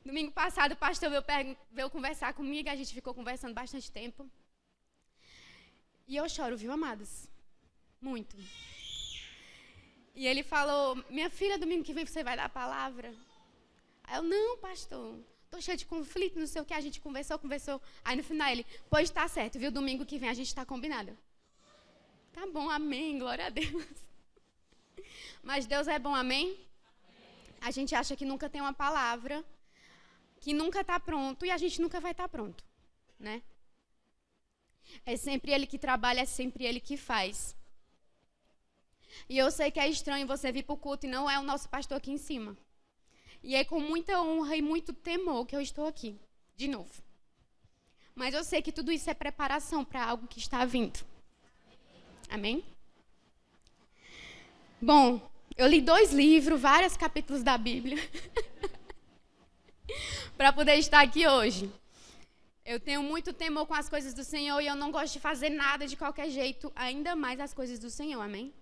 Domingo passado, o pastor veio conversar comigo, a gente ficou conversando bastante tempo. E eu choro, viu, amados? Muito. E ele falou, minha filha, domingo que vem você vai dar a palavra? Aí eu, não, pastor, tô cheio de conflito, não sei o que, a gente conversou. Aí no final ele, pois tá certo, viu, domingo que vem a gente tá combinado. Tá bom, amém, glória a Deus. Mas Deus é bom, amém? A gente acha que nunca tem uma palavra, que nunca está pronto, e a gente nunca vai estar pronto, né? É sempre Ele que trabalha, é sempre Ele que faz. E eu sei que é estranho você vir para o culto e não é o nosso pastor aqui em cima. E é com muita honra e muito temor que eu estou aqui, de novo. Mas eu sei que tudo isso é preparação para algo que está vindo. Amém? Bom, eu li 2 livros, vários capítulos da Bíblia, para poder estar aqui hoje. Eu tenho muito temor com as coisas do Senhor e eu não gosto de fazer nada de qualquer jeito, ainda mais as coisas do Senhor, amém?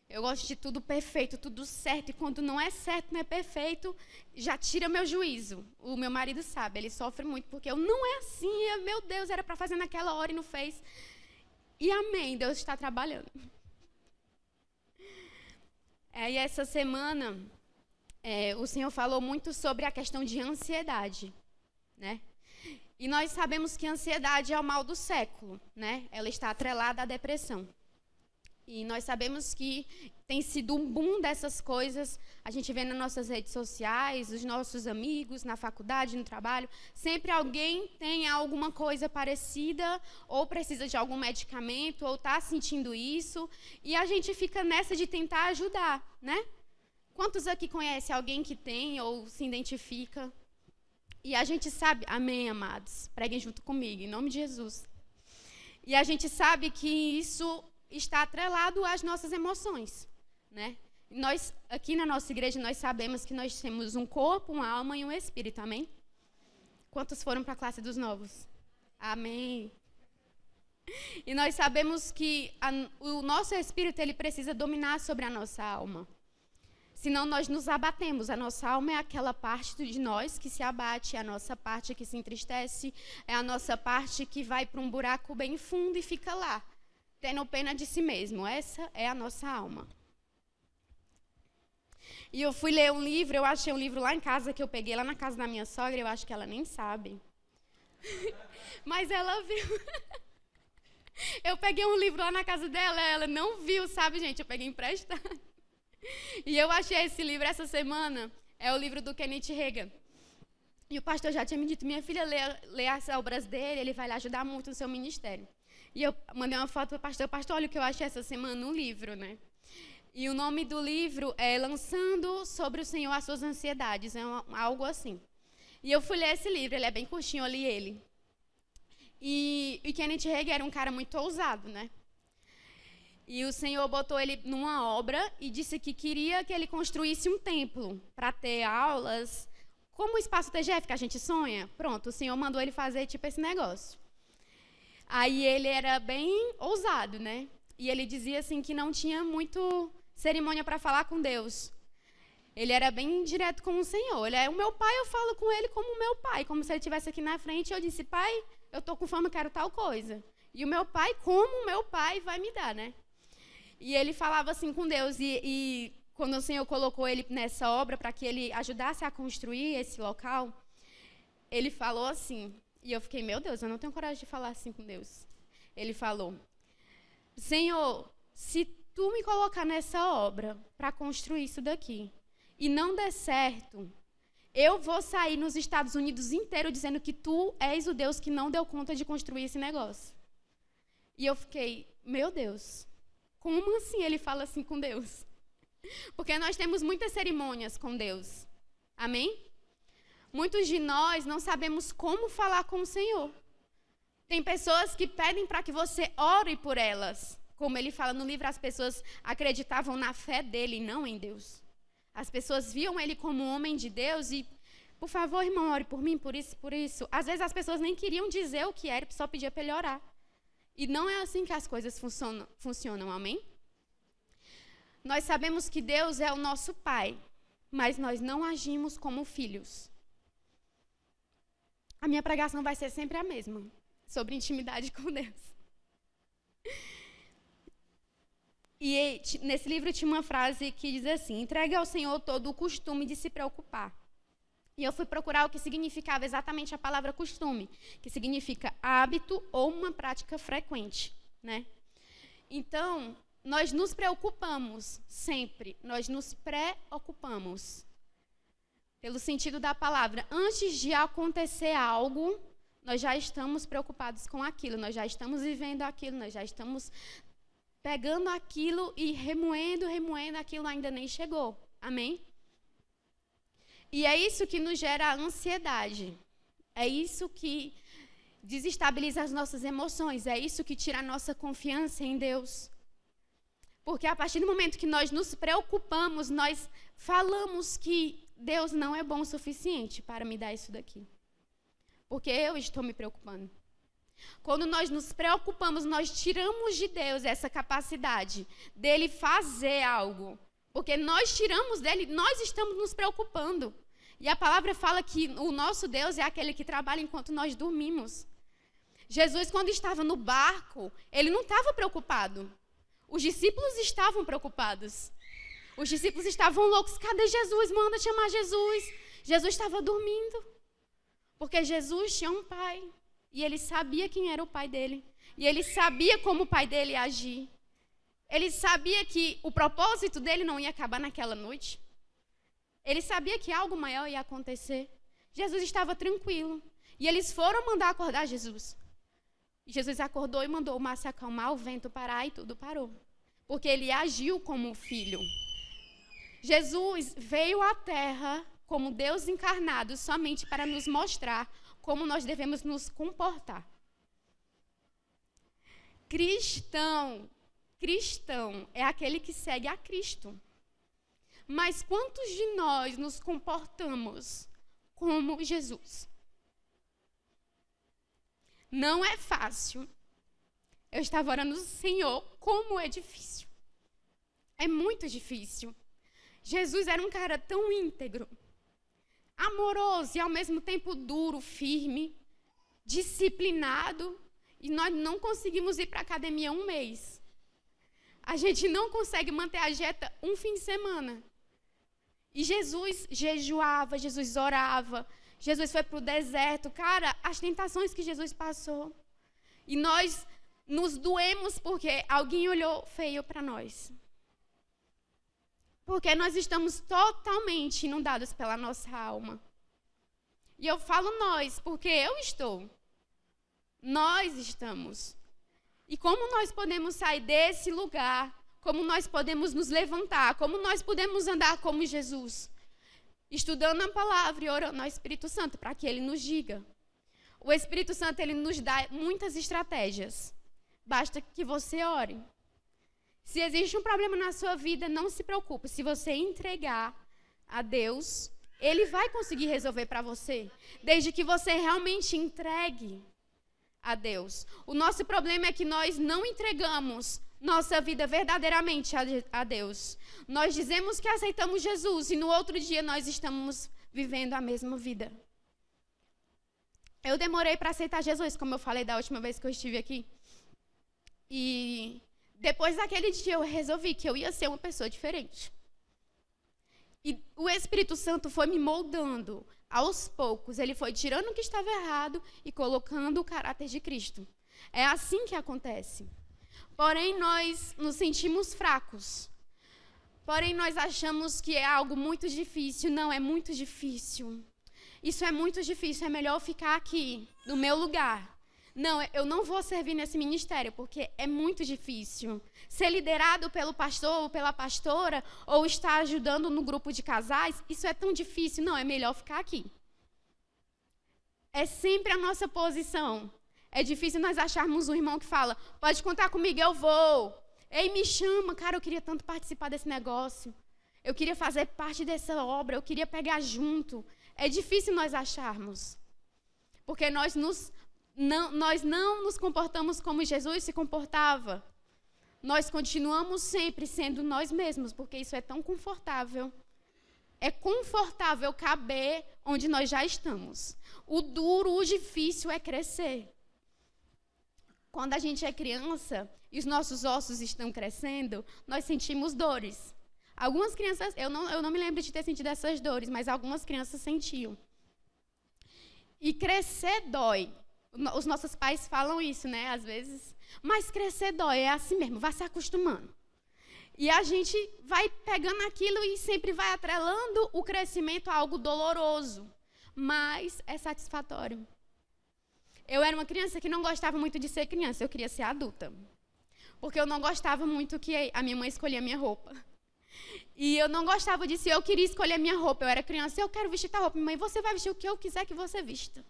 Eu gosto de tudo perfeito, tudo certo, e quando não é certo, não é perfeito, já tira meu juízo. O meu marido sabe, ele sofre muito, porque eu não é assim, meu Deus, era para fazer naquela hora e não fez. E amém, Deus está trabalhando. E essa semana, o Senhor falou muito sobre a questão de ansiedade, né? E nós sabemos que a ansiedade é o mal do século, né? Ela está atrelada à depressão. E nós sabemos que tem sido um boom dessas coisas. A gente vê nas nossas redes sociais, os nossos amigos, na faculdade, no trabalho. Sempre alguém tem alguma coisa parecida, ou precisa de algum medicamento, ou está sentindo isso. E a gente fica nessa de tentar ajudar, né? Quantos aqui conhecem alguém que tem ou se identifica? E a gente sabe, amém, amados, preguem junto comigo, em nome de Jesus. E a gente sabe que isso está atrelado às nossas emoções, né? Nós, aqui na nossa igreja, nós sabemos que nós temos um corpo, uma alma e um espírito, amém? Quantos foram para a classe dos novos? Amém. E nós sabemos que o nosso espírito, ele precisa dominar sobre a nossa alma. Senão nós nos abatemos. A nossa alma é aquela parte de nós que se abate, é a nossa parte que se entristece, é a nossa parte que vai para um buraco bem fundo e fica lá, tendo pena de si mesmo. Essa é a nossa alma. E eu fui ler um livro, eu achei um livro lá em casa, que eu peguei lá na casa da minha sogra, eu acho que ela nem sabe. Mas ela viu. Eu peguei um livro lá na casa dela, ela não viu, sabe, gente? Eu peguei emprestado. E eu achei esse livro essa semana, é o livro do Kenneth Hagin. E o pastor já tinha me dito, minha filha, lê as obras dele, ele vai lhe ajudar muito no seu ministério. E eu mandei uma foto para o pastor, olha o que eu achei essa semana no livro, né? E o nome do livro é Lançando sobre o Senhor as Suas Ansiedades, algo assim. E eu fui ler esse livro, ele é bem curtinho, eu li ele. E Kenneth Hagin era um cara muito ousado, né? E o Senhor botou ele numa obra e disse que queria que ele construísse um templo para ter aulas, como o Espaço TGF que a gente sonha. Pronto, o Senhor mandou ele fazer tipo esse negócio. Aí ele era bem ousado, né? E ele dizia assim que não tinha muito cerimônia para falar com Deus. Ele era bem direto com o Senhor. Ele é o meu pai, eu falo com ele como o meu pai, como se ele estivesse aqui na frente. Eu disse, pai, eu estou com fome, quero tal coisa. E o meu pai, como o meu pai vai me dar, né? E ele falava assim com Deus. E quando o Senhor colocou ele nessa obra para que ele ajudasse a construir esse local, ele falou assim, e eu fiquei, meu Deus, eu não tenho coragem de falar assim com Deus. Ele falou, Senhor, se tu me colocar nessa obra para construir isso daqui e não der certo, eu vou sair nos Estados Unidos inteiro dizendo que tu és o Deus que não deu conta de construir esse negócio. E eu fiquei, meu Deus, como assim ele fala assim com Deus? Porque nós temos muitas cerimônias com Deus. Amém? Muitos de nós não sabemos como falar com o Senhor. Tem pessoas que pedem para que você ore por elas. Como ele fala no livro, as pessoas acreditavam na fé dele e não em Deus. As pessoas viam ele como um homem de Deus e, por favor, irmão, ore por mim, por isso, por isso. Às vezes as pessoas nem queriam dizer o que era, só pedia para ele orar. E não é assim que as coisas funcionam, amém? Nós sabemos que Deus é o nosso Pai, mas nós não agimos como filhos. a minha pregação vai ser sempre a mesma, sobre intimidade com Deus. E nesse livro tinha uma frase que diz assim: entregue ao Senhor todo o costume de se preocupar. E eu fui procurar o que significava exatamente a palavra costume, que significa hábito ou uma prática frequente, né? Então, nós nos preocupamos sempre, nós nos preocupamos. Pelo sentido da palavra, antes de acontecer algo, nós já estamos preocupados com aquilo, nós já estamos vivendo aquilo, nós já estamos pegando aquilo e remoendo, aquilo ainda nem chegou. Amém? E é isso que nos gera ansiedade. É isso que desestabiliza as nossas emoções. É isso que tira a nossa confiança em Deus. Porque a partir do momento que nós nos preocupamos, nós falamos que Deus não é bom o suficiente para me dar isso daqui. Porque eu estou me preocupando. Quando nós nos preocupamos, nós tiramos de Deus essa capacidade dele fazer algo. Porque nós tiramos dele, nós estamos nos preocupando. E a palavra fala que o nosso Deus é aquele que trabalha enquanto nós dormimos. Jesus, quando estava no barco, ele não estava preocupado. Os discípulos estavam preocupados. Os discípulos estavam loucos. Cadê Jesus? Manda chamar Jesus. Jesus estava dormindo. Porque Jesus tinha um pai. E ele sabia quem era o pai dele. E ele sabia como o pai dele ia agir. Ele sabia que o propósito dele não ia acabar naquela noite. Ele sabia que algo maior ia acontecer. Jesus estava tranquilo. E eles foram mandar acordar Jesus. E Jesus acordou e mandou o mar se acalmar, o vento parar e tudo parou. Porque ele agiu como filho. Jesus veio à terra como Deus encarnado somente para nos mostrar como nós devemos nos comportar. Cristão é aquele que segue a Cristo. Mas quantos de nós nos comportamos como Jesus? Não é fácil. Eu estava orando, Senhor, como é difícil. É muito difícil. Jesus era um cara tão íntegro, amoroso e ao mesmo tempo duro, firme, disciplinado. E nós não conseguimos ir para a academia um mês. A gente não consegue manter a dieta um fim de semana. E Jesus jejuava, Jesus orava, Jesus foi para o deserto. Cara, as tentações que Jesus passou. E nós nos doemos porque alguém olhou feio para nós. Porque nós estamos totalmente inundados pela nossa alma. E eu falo nós, porque eu estou. Nós estamos. E como nós podemos sair desse lugar? Como nós podemos nos levantar? Como nós podemos andar como Jesus? Estudando a palavra e orando ao Espírito Santo para que Ele nos diga. O Espírito Santo, Ele nos dá muitas estratégias. Basta que você ore. Se existe um problema na sua vida, não se preocupe. Se você entregar a Deus, Ele vai conseguir resolver para você. Desde que você realmente entregue a Deus. O nosso problema é que nós não entregamos nossa vida verdadeiramente a Deus. Nós dizemos que aceitamos Jesus e no outro dia nós estamos vivendo a mesma vida. Eu demorei para aceitar Jesus, como eu falei da última vez que eu estive aqui. E depois daquele dia eu resolvi que eu ia ser uma pessoa diferente. E o Espírito Santo foi me moldando aos poucos. Ele foi tirando o que estava errado e colocando o caráter de Cristo. É assim que acontece. Porém, nós nos sentimos fracos. Porém, nós achamos que é algo muito difícil. Não, é muito difícil. Isso é muito difícil, é melhor ficar aqui, no meu lugar. Não, eu não vou servir nesse ministério, porque é muito difícil. Ser liderado pelo pastor ou pela pastora, ou estar ajudando no grupo de casais, isso é tão difícil. Não, é melhor ficar aqui. É sempre a nossa posição. É difícil nós acharmos um irmão que fala, pode contar comigo, eu vou. Ei, me chama, cara, eu queria tanto participar desse negócio. Eu queria fazer parte dessa obra, eu queria pegar junto. É difícil nós acharmos. Porque nós não nos comportamos como Jesus se comportava. Nós continuamos sempre sendo nós mesmos, porque isso é tão confortável. É confortável caber onde nós já estamos. O duro, o difícil é crescer. Quando a gente é criança e os nossos ossos estão crescendo, nós sentimos dores. Algumas crianças, eu não me lembro de ter sentido essas dores, mas algumas crianças sentiam. E crescer dói. Os nossos pais falam isso, né, às vezes. Mas crescer dói, é assim mesmo, vai se acostumando. E a gente vai pegando aquilo e sempre vai atrelando o crescimento a algo doloroso, mas é satisfatório. Eu era uma criança que não gostava muito de ser criança, eu queria ser adulta. Porque eu não gostava muito que a minha mãe escolhia a minha roupa. E eu não gostava disso, eu queria escolher a minha roupa. Eu era criança, eu quero vestir tal roupa. Mãe, você vai vestir o que eu quiser que você vista.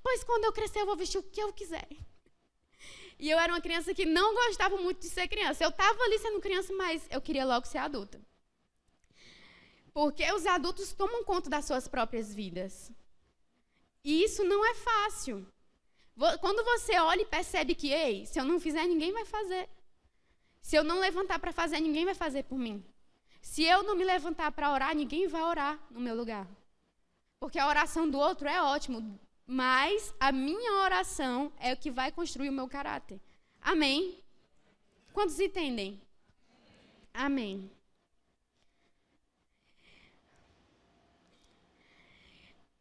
Pois quando eu crescer, eu vou vestir o que eu quiser. E eu era uma criança que não gostava muito de ser criança. Eu estava ali sendo criança, mas eu queria logo ser adulta. Porque os adultos tomam conta das suas próprias vidas. E isso não é fácil. Quando você olha e percebe que, ei, se eu não fizer, ninguém vai fazer. Se eu não levantar para fazer, ninguém vai fazer por mim. Se eu não me levantar para orar, ninguém vai orar no meu lugar. Porque a oração do outro é ótimo, mas a minha oração é o que vai construir o meu caráter. Amém? Quantos entendem? Amém.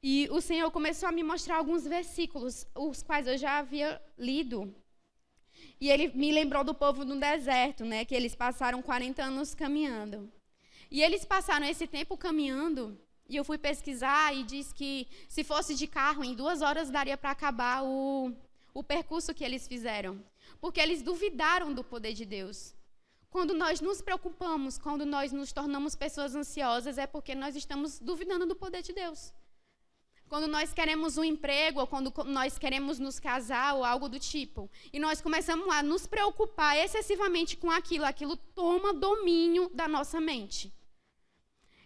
E o Senhor começou a me mostrar alguns versículos, os quais eu já havia lido. E Ele me lembrou do povo no deserto, né? Que eles passaram 40 anos caminhando. E eles passaram esse tempo caminhando, e eu fui pesquisar e diz que se fosse de carro, em 2 horas daria para acabar o percurso que eles fizeram. Porque eles duvidaram do poder de Deus. Quando nós nos preocupamos, quando nós nos tornamos pessoas ansiosas, é porque nós estamos duvidando do poder de Deus. Quando nós queremos um emprego, ou quando nós queremos nos casar, ou algo do tipo, e nós começamos a nos preocupar excessivamente com aquilo toma domínio da nossa mente.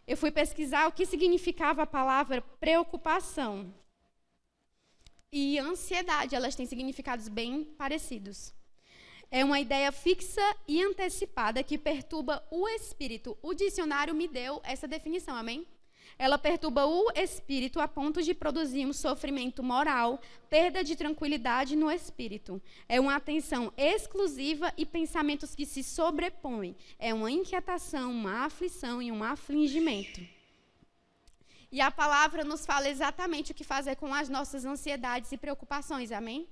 Eu fui pesquisar o que significava a palavra preocupação e ansiedade. Elas têm significados bem parecidos. É uma ideia fixa e antecipada que perturba o espírito. O dicionário me deu essa definição, amém? Ela perturba o espírito a ponto de produzir um sofrimento moral, perda de tranquilidade no espírito. É uma atenção exclusiva e pensamentos que se sobrepõem. É uma inquietação, uma aflição e um afligimento. E a palavra nos fala exatamente o que fazer com as nossas ansiedades e preocupações, amém?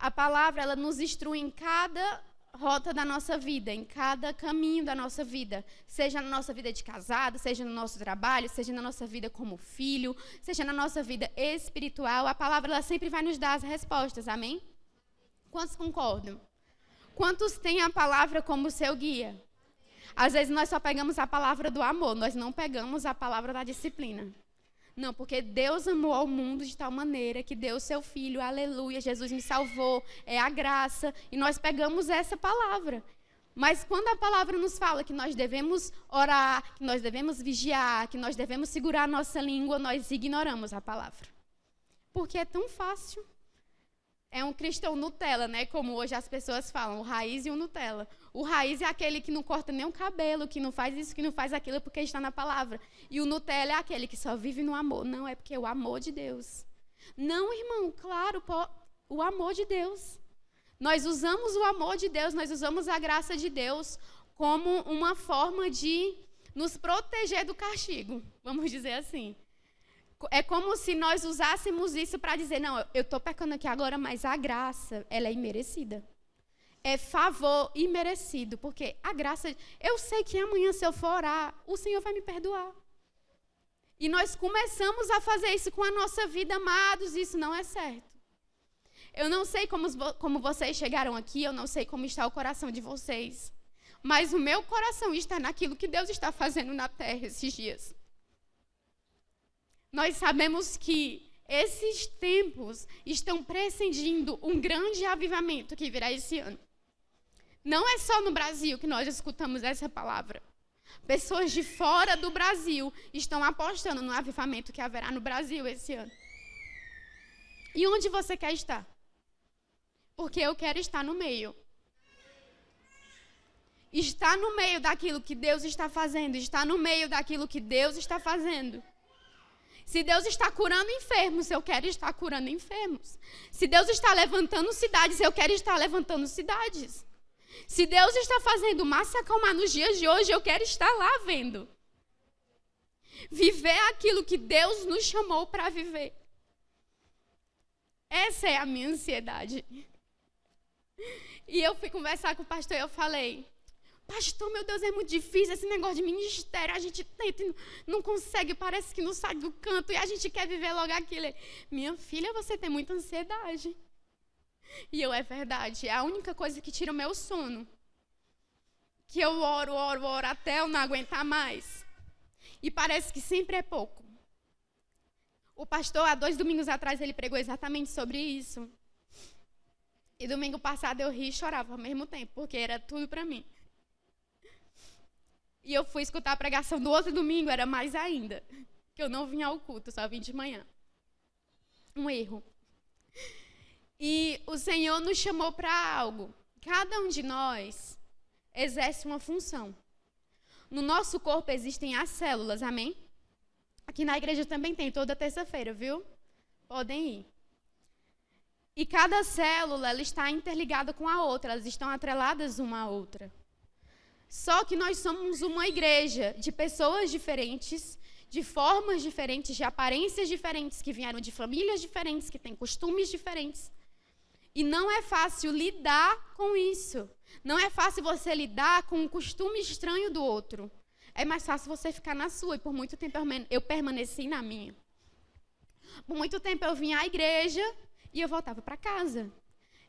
A palavra, ela nos instrui em cada rota da nossa vida, em cada caminho da nossa vida, seja na nossa vida de casado, seja no nosso trabalho, seja na nossa vida como filho, seja na nossa vida espiritual, a palavra ela sempre vai nos dar as respostas, amém? Quantos concordam? Quantos têm a palavra como seu guia? Às vezes nós só pegamos a palavra do amor, nós não pegamos a palavra da disciplina. Não, porque Deus amou ao mundo de tal maneira que deu o seu Filho, aleluia, Jesus me salvou, é a graça, e nós pegamos essa palavra. Mas quando a palavra nos fala que nós devemos orar, que nós devemos vigiar, que nós devemos segurar a nossa língua, nós ignoramos a palavra. Porque é tão fácil. É um cristão Nutella, né? Como hoje as pessoas falam, o raiz e o Nutella. O raiz é aquele que não corta nem o cabelo, que não faz isso, que não faz aquilo, porque está na palavra. E o Nutella é aquele que só vive no amor. Não, é porque é o amor de Deus. Não, irmão, claro, o amor de Deus. Nós usamos o amor de Deus, nós usamos a graça de Deus como uma forma de nos proteger do castigo, vamos dizer assim. É como se nós usássemos isso para dizer, não, eu estou pecando aqui agora, mas a graça, ela é imerecida. É favor imerecido, porque a graça, eu sei que amanhã se eu for orar, o Senhor vai me perdoar. E nós começamos a fazer isso com a nossa vida, amados, e isso não é certo. Eu não sei como vocês chegaram aqui, eu não sei como está o coração de vocês, mas o meu coração está naquilo que Deus está fazendo na terra esses dias. Nós sabemos que esses tempos estão precedindo um grande avivamento que virá esse ano. Não é só no Brasil que nós escutamos essa palavra. Pessoas de fora do Brasil estão apostando no avivamento que haverá no Brasil esse ano. E onde você quer estar? Porque eu quero estar no meio. Está no meio daquilo que Deus está fazendo. Está no meio daquilo que Deus está fazendo. Se Deus está curando enfermos, eu quero estar curando enfermos. Se Deus está levantando cidades, eu quero estar levantando cidades. Se Deus está fazendo o mar se acalmar nos dias de hoje, eu quero estar lá vendo. Viver aquilo que Deus nos chamou para viver. Essa é a minha ansiedade. E eu fui conversar com o pastor e eu falei: pastor, meu Deus, é muito difícil esse negócio de ministério. A gente tenta e não consegue, parece que não sai do canto. E a gente quer viver logo aquilo. Minha filha, você tem muita ansiedade. E é verdade. É a única coisa que tira o meu sono. Que eu oro até eu não aguentar mais. E parece que sempre é pouco. O pastor, há 2 domingos atrás, ele pregou exatamente sobre isso. E domingo passado eu ri e chorava ao mesmo tempo, porque era tudo para mim. E eu fui escutar a pregação do outro domingo, era mais ainda. Que eu não vinha ao culto, só vim de manhã. Um erro. E o Senhor nos chamou para algo. Cada um de nós exerce uma função. No nosso corpo existem as células, amém? Aqui na igreja também tem, toda terça-feira, viu? Podem ir. E cada célula, ela está interligada com a outra, elas estão atreladas uma à outra. Só que nós somos uma igreja de pessoas diferentes, de formas diferentes, de aparências diferentes, que vieram de famílias diferentes, que têm costumes diferentes. E não é fácil lidar com isso. Não é fácil você lidar com um costume estranho do outro. É mais fácil você ficar na sua. E por muito tempo eu permaneci na minha. Por muito tempo eu vinha à igreja e eu voltava para casa.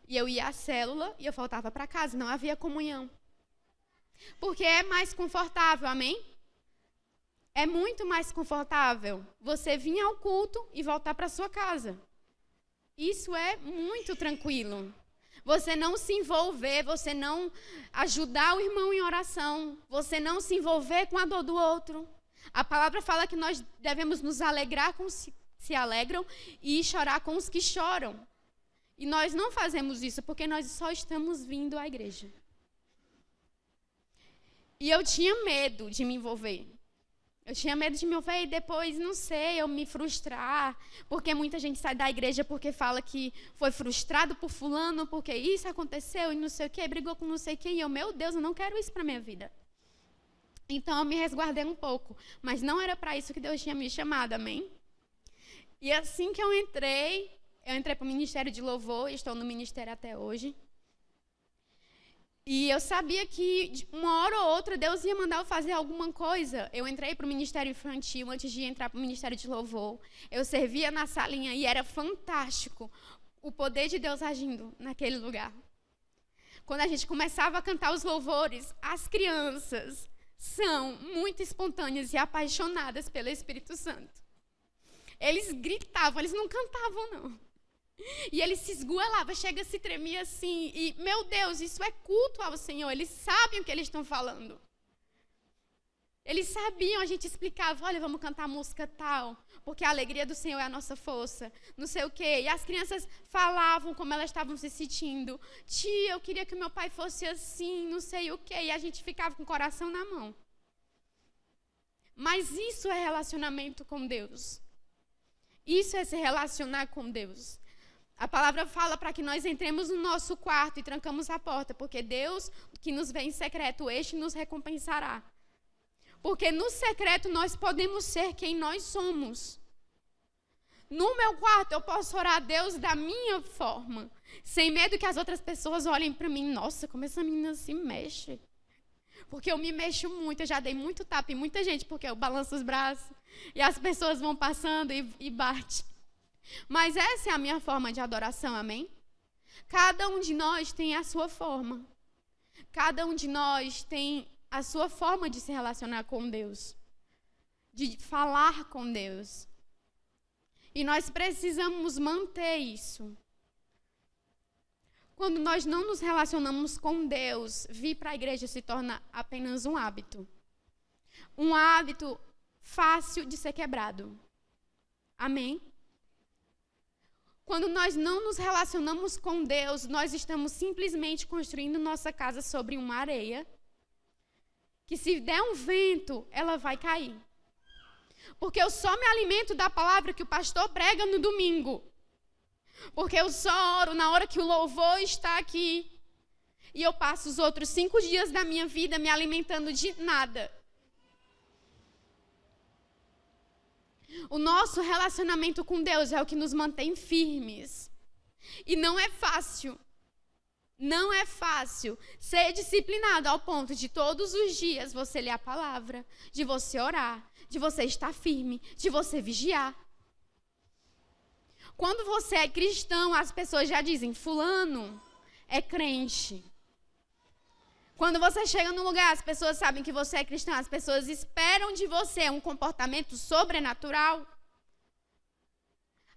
E eu ia à célula e eu voltava para casa. Não havia comunhão. Porque é mais confortável, amém? É muito mais confortável você vir ao culto e voltar para sua casa. Isso é muito tranquilo. Você não se envolver, você não ajudar o irmão em oração, você não se envolver com a dor do outro. A palavra fala que nós devemos nos alegrar com os que se alegram e chorar com os que choram. E nós não fazemos isso porque nós só estamos vindo à igreja. E eu tinha medo de me envolver. Eu tinha medo de me envolver e depois, não sei, eu me frustrar. Porque muita gente sai da igreja porque fala que foi frustrado por fulano, porque isso aconteceu e não sei o quê, brigou com não sei quem. E eu, meu Deus, eu não quero isso para minha vida. Então eu me resguardei um pouco. Mas não era para isso que Deus tinha me chamado, amém? E assim que eu entrei para o Ministério de Louvor, e estou no ministério até hoje. E eu sabia que uma hora ou outra Deus ia mandar eu fazer alguma coisa. Eu entrei para o Ministério Infantil antes de entrar para o Ministério de Louvor. Eu servia na salinha e era fantástico o poder de Deus agindo naquele lugar. Quando a gente começava a cantar os louvores, as crianças são muito espontâneas e apaixonadas pelo Espírito Santo. Eles gritavam, eles não cantavam, não. E ele se esgoelava, chega, se tremia assim. E, meu Deus, isso é culto ao Senhor. Eles sabem o que eles estão falando. Eles sabiam, a gente explicava, olha, vamos cantar música tal, porque a alegria do Senhor é a nossa força, não sei o quê. E as crianças falavam como elas estavam se sentindo. Tia, eu queria que meu pai fosse assim, não sei o quê. E a gente ficava com o coração na mão. Mas isso é relacionamento com Deus. Isso é se relacionar com Deus. A palavra fala para que nós entremos no nosso quarto e trancamos a porta, porque Deus, que nos vê em secreto, este nos recompensará. Porque no secreto nós podemos ser quem nós somos. No meu quarto eu posso orar a Deus da minha forma, sem medo que as outras pessoas olhem para mim. Nossa, como essa menina se mexe. Porque eu me mexo muito, eu já dei muito tapa em muita gente, porque eu balanço os braços e as pessoas vão passando e bate. Mas essa é a minha forma de adoração, amém? Cada um de nós tem a sua forma. Cada um de nós tem a sua forma de se relacionar com Deus, de falar com Deus. E nós precisamos manter isso. Quando nós não nos relacionamos com Deus, vir para a igreja se torna apenas um hábito. Um hábito fácil de ser quebrado. Amém? Quando nós não nos relacionamos com Deus, nós estamos simplesmente construindo nossa casa sobre uma areia que se der um vento, ela vai cair. Porque eu só me alimento da palavra que o pastor prega no domingo. Porque eu só oro na hora que o louvor está aqui. E eu passo os outros 5 dias da minha vida me alimentando de nada. O nosso relacionamento com Deus é o que nos mantém firmes. E não é fácil. Não é fácil ser disciplinado ao ponto de todos os dias você ler a palavra, de você orar, de você estar firme, de você vigiar. Quando você é cristão, as pessoas já dizem, fulano é crente. Quando você chega num lugar, as pessoas sabem que você é cristão, as pessoas esperam de você um comportamento sobrenatural.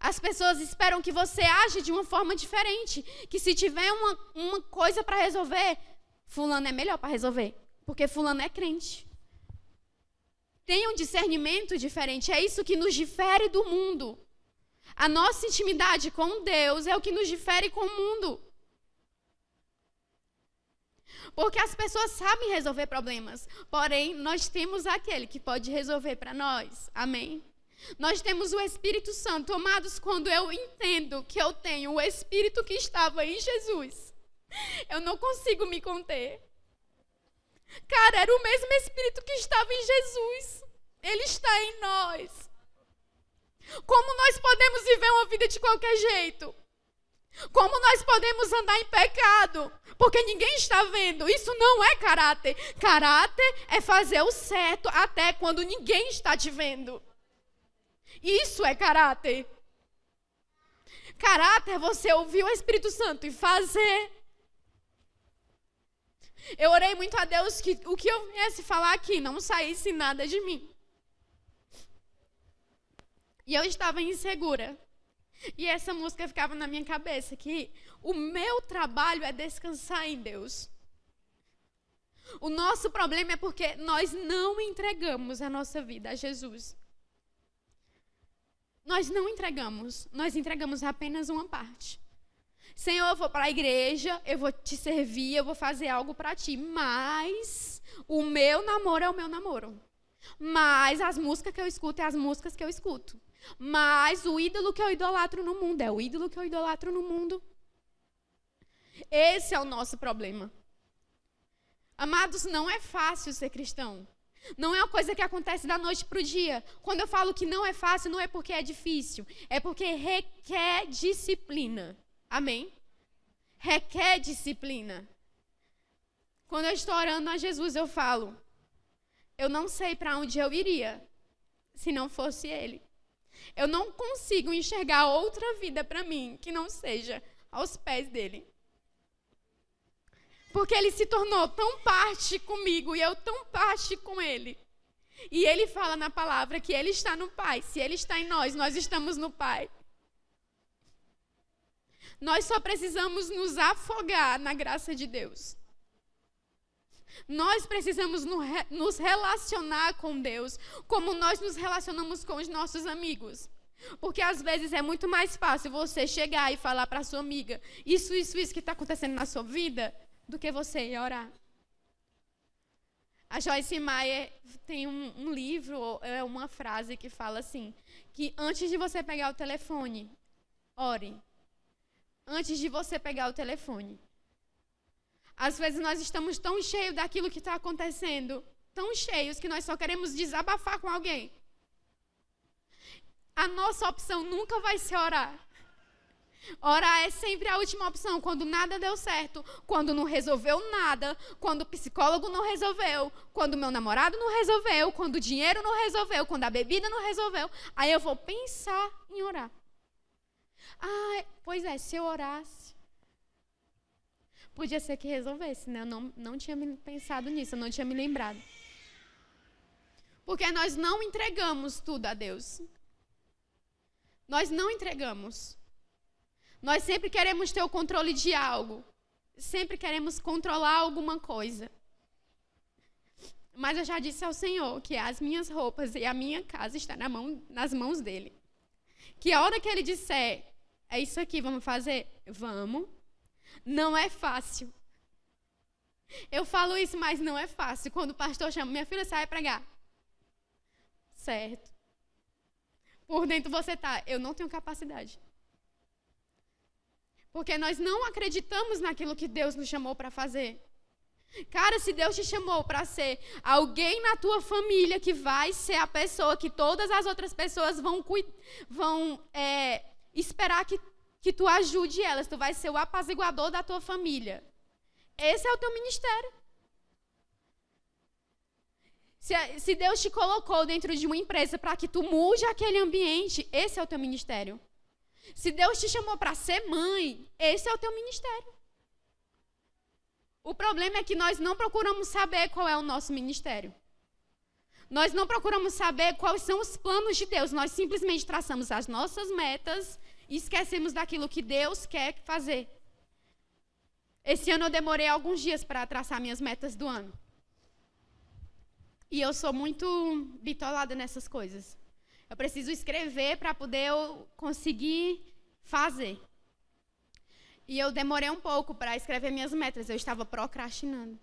As pessoas esperam que você age de uma forma diferente, que se tiver uma coisa para resolver, fulano é melhor para resolver, porque fulano é crente. Tem um discernimento diferente, é isso que nos difere do mundo. A nossa intimidade com Deus é o que nos difere com o mundo. Porque as pessoas sabem resolver problemas, porém nós temos aquele que pode resolver para nós. Amém? Nós temos o Espírito Santo, amados, quando eu entendo que eu tenho o Espírito que estava em Jesus. Eu não consigo me conter. Cara, era o mesmo Espírito que estava em Jesus. Ele está em nós. Como nós podemos viver uma vida de qualquer jeito? Como nós podemos andar em pecado? Porque ninguém está vendo. Isso não é caráter. Caráter é fazer o certo até quando ninguém está te vendo. Isso é caráter. Caráter é você ouvir o Espírito Santo e fazer. Eu orei muito a Deus que o que eu viesse falar aqui não saísse nada de mim. E eu estava insegura. E essa música ficava na minha cabeça, que o meu trabalho é descansar em Deus. O nosso problema é porque nós não entregamos a nossa vida a Jesus. Nós não entregamos, nós entregamos apenas uma parte. Senhor, eu vou para a igreja, eu vou te servir, eu vou fazer algo para ti, mas o meu namoro é o meu namoro. Mas as músicas que eu escuto é as músicas que eu escuto. Mas o ídolo que eu idolatro no mundo é o ídolo que eu idolatro no mundo. Esse é o nosso problema. Amados, não é fácil ser cristão. Não é uma coisa que acontece da noite para o dia. Quando eu falo que não é fácil, não é porque é difícil. É porque requer disciplina. Amém? Requer disciplina. Quando eu estou orando a Jesus, eu falo, eu não sei para onde eu iria se não fosse Ele. Eu não consigo enxergar outra vida para mim que não seja aos pés dele. Porque ele se tornou tão parte comigo e eu tão parte com ele. E ele fala na palavra que ele está no Pai. Se ele está em nós, nós estamos no Pai. Nós só precisamos nos afogar na graça de Deus. Nós precisamos nos relacionar com Deus como nós nos relacionamos com os nossos amigos. Porque às vezes é muito mais fácil você chegar e falar para a sua amiga isso que está acontecendo na sua vida, do que você ir orar. A Joyce Meyer tem um livro, é uma frase que fala assim, que antes de você pegar o telefone, ore. Antes de você pegar o telefone. Às vezes nós estamos tão cheios daquilo que está acontecendo, tão cheios que nós só queremos desabafar com alguém. A nossa opção nunca vai ser orar. Orar é sempre a última opção, quando nada deu certo, quando não resolveu nada, quando o psicólogo não resolveu, quando o meu namorado não resolveu, quando o dinheiro não resolveu, quando a bebida não resolveu, aí eu vou pensar em orar. Ah, pois é, se eu orasse, podia ser que resolvesse, né? Eu não tinha pensado nisso, eu não tinha me lembrado. Porque nós não entregamos tudo a Deus. Nós não entregamos. Nós sempre queremos ter o controle de algo. Sempre queremos controlar alguma coisa. Mas eu já disse ao Senhor que as minhas roupas e a minha casa estão nas mãos dele. Que a hora que ele disser, é isso aqui, vamos fazer? Vamos. Não é fácil. Eu falo isso, mas não é fácil. Quando o pastor chama, minha filha, sai pregar. Certo. Por dentro você tá, eu não tenho capacidade. Porque nós não acreditamos naquilo que Deus nos chamou para fazer. Cara, se Deus te chamou para ser alguém na tua família que vai ser a pessoa que todas as outras pessoas vão esperar que tu ajude elas, tu vai ser o apaziguador da tua família. Esse é o teu ministério. Se Deus te colocou dentro de uma empresa para que tu mude aquele ambiente, esse é o teu ministério. Se Deus te chamou para ser mãe, esse é o teu ministério. O problema é que nós não procuramos saber qual é o nosso ministério. Nós não procuramos saber quais são os planos de Deus. Nós simplesmente traçamos as nossas metas e esquecemos daquilo que Deus quer fazer. Esse ano eu demorei alguns dias para traçar minhas metas do ano. E eu sou muito bitolada nessas coisas. Eu preciso escrever para poder eu conseguir fazer. E eu demorei um pouco para escrever minhas metas. Eu estava procrastinando.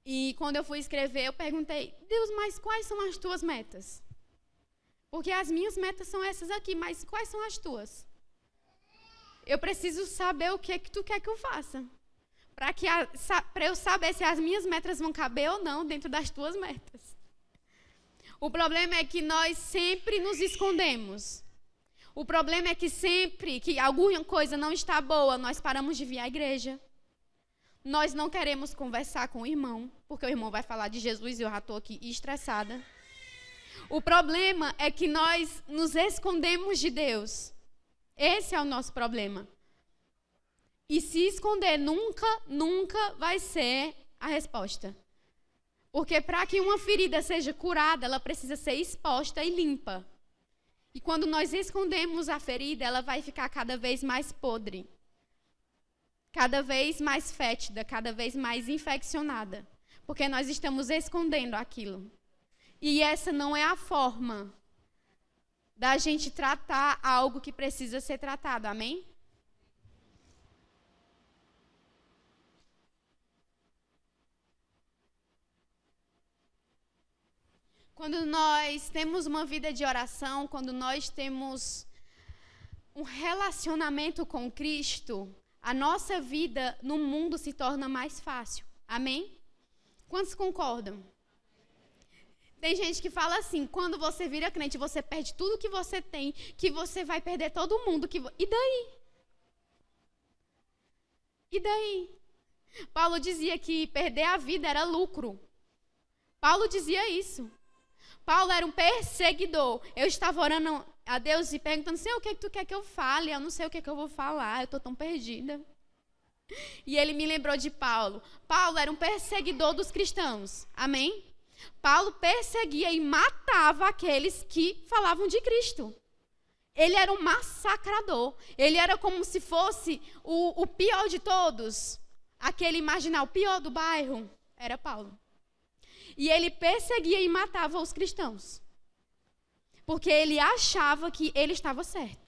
E quando eu fui escrever, eu perguntei, Deus, mas quais são as tuas metas? Porque as minhas metas são essas aqui, mas quais são as tuas? Eu preciso saber o que é que tu quer que eu faça. Para eu saber se as minhas metas vão caber ou não dentro das tuas metas. O problema é que nós sempre nos escondemos. O problema é que sempre que alguma coisa não está boa, nós paramos de vir à igreja. Nós não queremos conversar com o irmão, porque o irmão vai falar de Jesus e eu já estou aqui estressada. O problema é que nós nos escondemos de Deus. Esse é o nosso problema. E se esconder nunca vai ser a resposta. Porque para que uma ferida seja curada, ela precisa ser exposta e limpa. E quando nós escondemos a ferida, ela vai ficar cada vez mais podre. Cada vez mais fétida, cada vez mais infeccionada. Porque nós estamos escondendo aquilo. E essa não é a forma da gente tratar algo que precisa ser tratado, amém? Quando nós temos uma vida de oração, quando nós temos um relacionamento com Cristo, a nossa vida no mundo se torna mais fácil. Amém? Quantos concordam? Tem gente que fala assim, quando você vira crente, você perde tudo que você tem, que você vai perder todo mundo. E daí? E daí? Paulo dizia que perder a vida era lucro. Paulo dizia isso. Paulo era um perseguidor. Eu estava orando a Deus e perguntando, Senhor, o que é que tu quer que eu fale? Eu não sei o que é que eu vou falar, eu estou tão perdida. E ele me lembrou de Paulo. Paulo era um perseguidor dos cristãos. Amém? Paulo perseguia e matava aqueles que falavam de Cristo. Ele era um massacrador. Ele era como se fosse o pior de todos. Aquele imaginar, o pior do bairro era Paulo. E ele perseguia e matava os cristãos. Porque ele achava que ele estava certo.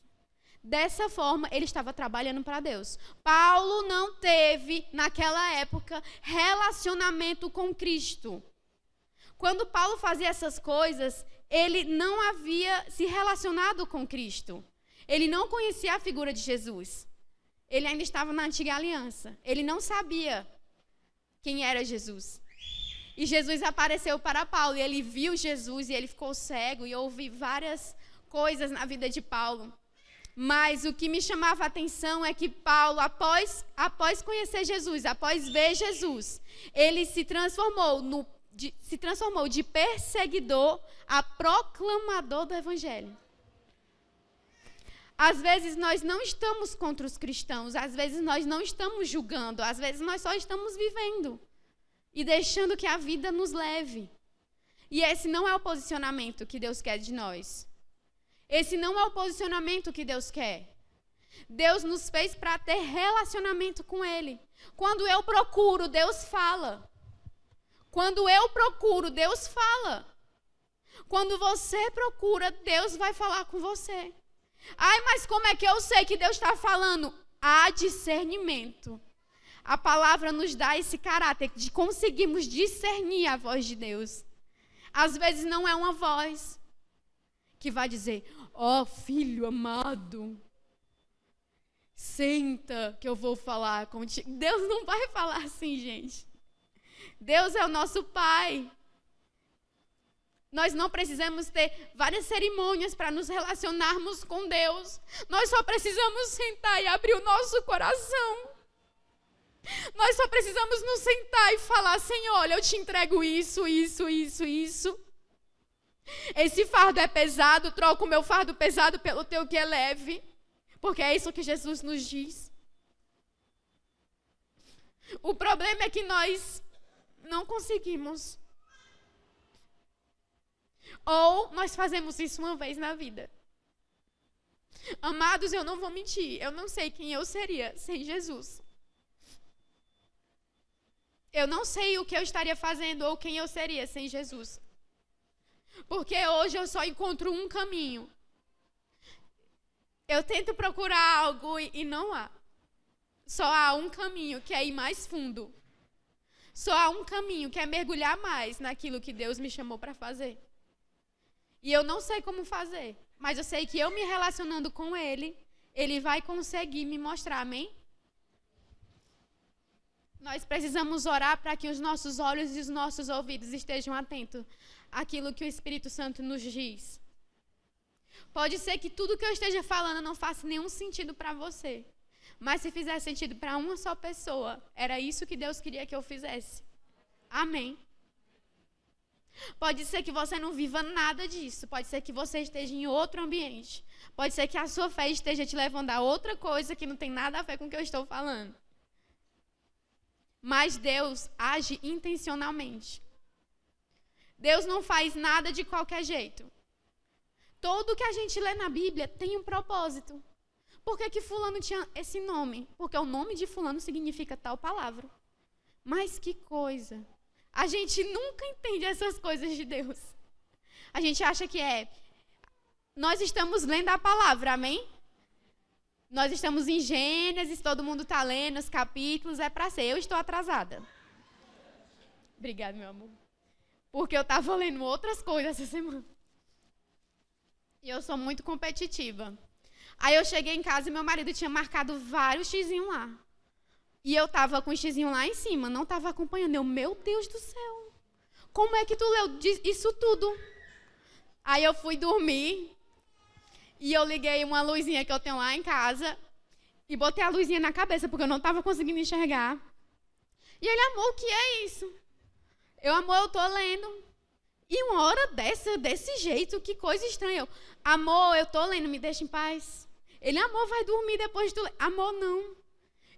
Dessa forma, ele estava trabalhando para Deus. Paulo não teve, naquela época, relacionamento com Cristo. Quando Paulo fazia essas coisas, ele não havia se relacionado com Cristo. Ele não conhecia a figura de Jesus. Ele ainda estava na antiga aliança. Ele não sabia quem era Jesus. E Jesus apareceu para Paulo e ele viu Jesus e ele ficou cego e ouvi várias coisas na vida de Paulo. Mas o que me chamava a atenção é que Paulo, após conhecer Jesus, após ver Jesus, ele se transformou de perseguidor a proclamador do Evangelho. Às vezes nós não estamos contra os cristãos, às vezes nós não estamos julgando, às vezes nós só estamos vivendo e deixando que a vida nos leve. E esse não é o posicionamento que Deus quer de nós. Esse não é o posicionamento que Deus quer. Deus nos fez para ter relacionamento com Ele. Quando eu procuro, Deus fala. Quando eu procuro, Deus fala. Quando você procura, Deus vai falar com você. Ai, mas como é que eu sei que Deus está falando? Há discernimento. A palavra nos dá esse caráter de conseguirmos discernir a voz de Deus. Às vezes não é uma voz que vai dizer, ó filho amado, senta que eu vou falar contigo. Deus não vai falar assim, gente. Deus é o nosso Pai. Nós não precisamos ter várias cerimônias para nos relacionarmos com Deus. Nós só precisamos sentar e abrir o nosso coração. Nós só precisamos nos sentar e falar, Senhor, olha, eu te entrego isso. Esse fardo é pesado, troca o meu fardo pesado pelo teu que é leve. Porque é isso que Jesus nos diz. O problema é que nós não conseguimos. Ou nós fazemos isso uma vez na vida. Amados, eu não vou mentir. Eu não sei quem eu seria sem Jesus. Eu não sei o que eu estaria fazendo ou quem eu seria sem Jesus. Porque hoje eu só encontro um caminho. Eu tento procurar algo e não há. Só há um caminho, que é ir mais fundo. Só há um caminho, que é mergulhar mais naquilo que Deus me chamou para fazer. E eu não sei como fazer, mas eu sei que eu me relacionando com Ele, Ele vai conseguir me mostrar, amém? Nós precisamos orar para que os nossos olhos e os nossos ouvidos estejam atentos àquilo que o Espírito Santo nos diz. Pode ser que tudo que eu esteja falando não faça nenhum sentido para você. Mas se fizer sentido para uma só pessoa, era isso que Deus queria que eu fizesse. Amém. Pode ser que você não viva nada disso. Pode ser que você esteja em outro ambiente. Pode ser que a sua fé esteja te levando a outra coisa que não tem nada a ver com o que eu estou falando. Mas Deus age intencionalmente. Deus não faz nada de qualquer jeito. Tudo que a gente lê na Bíblia tem um propósito. Por que fulano tinha esse nome? Porque o nome de fulano significa tal palavra. Mas que coisa. A gente nunca entende essas coisas de Deus. A gente acha que nós estamos lendo a palavra, amém? Nós estamos em Gênesis, todo mundo está lendo os capítulos, é para ser. Eu estou atrasada. Obrigada, meu amor. Porque eu estava lendo outras coisas essa semana. E eu sou muito competitiva. Aí eu cheguei em casa e meu marido tinha marcado vários xizinhos lá. E eu estava com o xizinho lá em cima, não estava acompanhando. Meu Deus do céu, como é que tu leu isso tudo? Aí eu fui dormir e eu liguei uma luzinha que eu tenho lá em casa e botei a luzinha na cabeça, porque eu não estava conseguindo enxergar. E ele, amor, o que é isso? Amor, eu estou lendo. E uma hora desse jeito, que coisa estranha. Amor, eu estou lendo, me deixa em paz. Ele, amor, vai dormir depois de tu ler. Amor, não.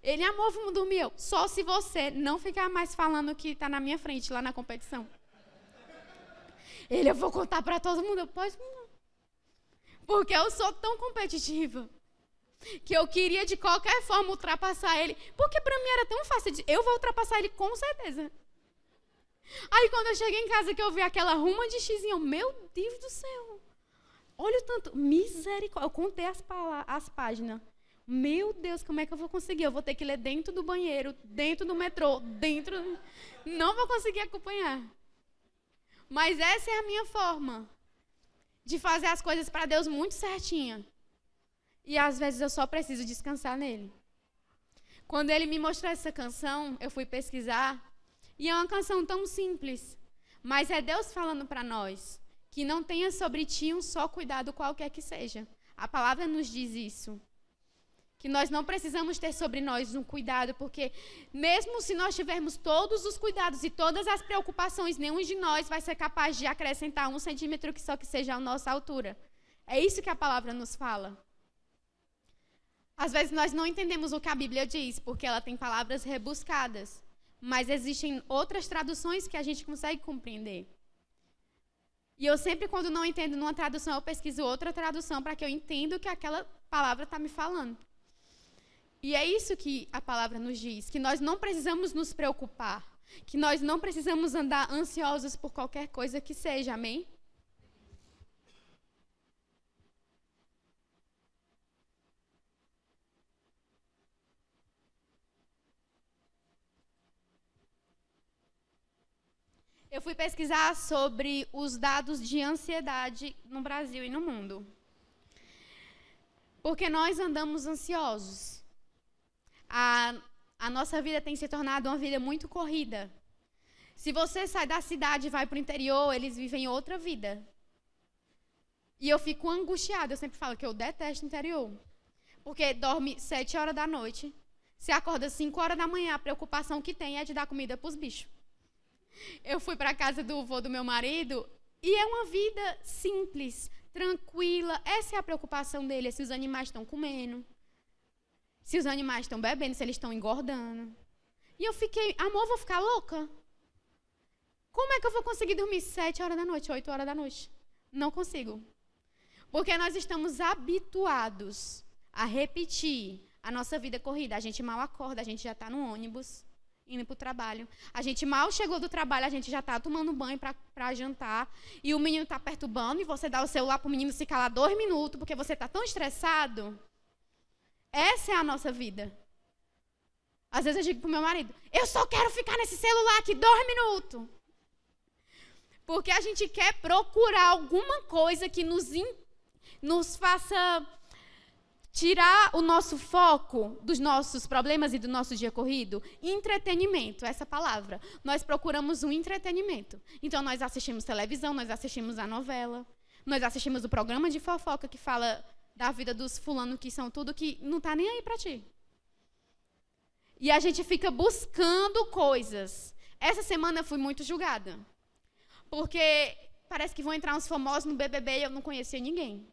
Ele, amor, vamos dormir. Só se você não ficar mais falando que está na minha frente lá na competição. Ele, eu vou contar para todo mundo. Eu posso não. Porque eu sou tão competitiva que eu queria de qualquer forma ultrapassar ele. Porque para mim era tão fácil. Eu vou ultrapassar ele com certeza. Aí quando eu cheguei em casa que eu vi aquela ruma de xizinho, meu Deus do céu. Olha o tanto, misericórdia. Eu contei as páginas. Meu Deus, como é que eu vou conseguir? Eu vou ter que ler dentro do banheiro, dentro do metrô, não vou conseguir acompanhar. Mas essa é a minha forma de fazer as coisas para Deus muito certinha. E às vezes eu só preciso descansar nele. Quando ele me mostrou essa canção, eu fui pesquisar. E é uma canção tão simples. Mas é Deus falando para nós que não tenha sobre ti um só cuidado qualquer que seja. A palavra nos diz isso. Que nós não precisamos ter sobre nós um cuidado, porque mesmo se nós tivermos todos os cuidados e todas as preocupações, nenhum de nós vai ser capaz de acrescentar 1 centímetro que só que seja a nossa altura. É isso que a palavra nos fala. Às vezes nós não entendemos o que a Bíblia diz, porque ela tem palavras rebuscadas. Mas existem outras traduções que a gente consegue compreender. E eu sempre, quando não entendo numa tradução, eu pesquiso outra tradução para que eu entenda o que aquela palavra está me falando. E é isso que a palavra nos diz, que nós não precisamos nos preocupar, que nós não precisamos andar ansiosos por qualquer coisa que seja, amém? Eu fui pesquisar sobre os dados de ansiedade no Brasil e no mundo. Porque nós andamos ansiosos. A nossa vida tem se tornado uma vida muito corrida. Se você sai da cidade e vai para o interior, eles vivem outra vida. E eu fico angustiada. Eu sempre falo que eu detesto o interior. Porque dorme 7 horas da noite. Se acorda 5 horas da manhã, a preocupação que tem é de dar comida para os bichos. Eu fui para a casa do avô do meu marido e é uma vida simples, tranquila. Essa é a preocupação dele, é se os animais estão comendo, se os animais estão bebendo, se eles estão engordando. E eu fiquei, amor, vou ficar louca? Como é que eu vou conseguir dormir 7 horas da noite, 8 horas da noite? Não consigo. Porque nós estamos habituados a repetir a nossa vida corrida. A gente mal acorda, a gente já está no ônibus, indo para o trabalho. A gente mal chegou do trabalho, a gente já está tomando banho para jantar. E o menino está perturbando e você dá o celular para o menino se calar 2 minutos porque você está tão estressado. Essa é a nossa vida. Às vezes eu digo para o meu marido, eu só quero ficar nesse celular aqui 2 minutos. Porque a gente quer procurar alguma coisa que nos faça tirar o nosso foco dos nossos problemas e do nosso dia corrido. Entretenimento, essa palavra. Nós procuramos um entretenimento. Então, nós assistimos televisão, nós assistimos a novela, nós assistimos o programa de fofoca que fala da vida dos fulanos que são tudo que não está nem aí para ti. E a gente fica buscando coisas. Essa semana eu fui muito julgada. Porque parece que vão entrar uns famosos no BBB e eu não conhecia ninguém.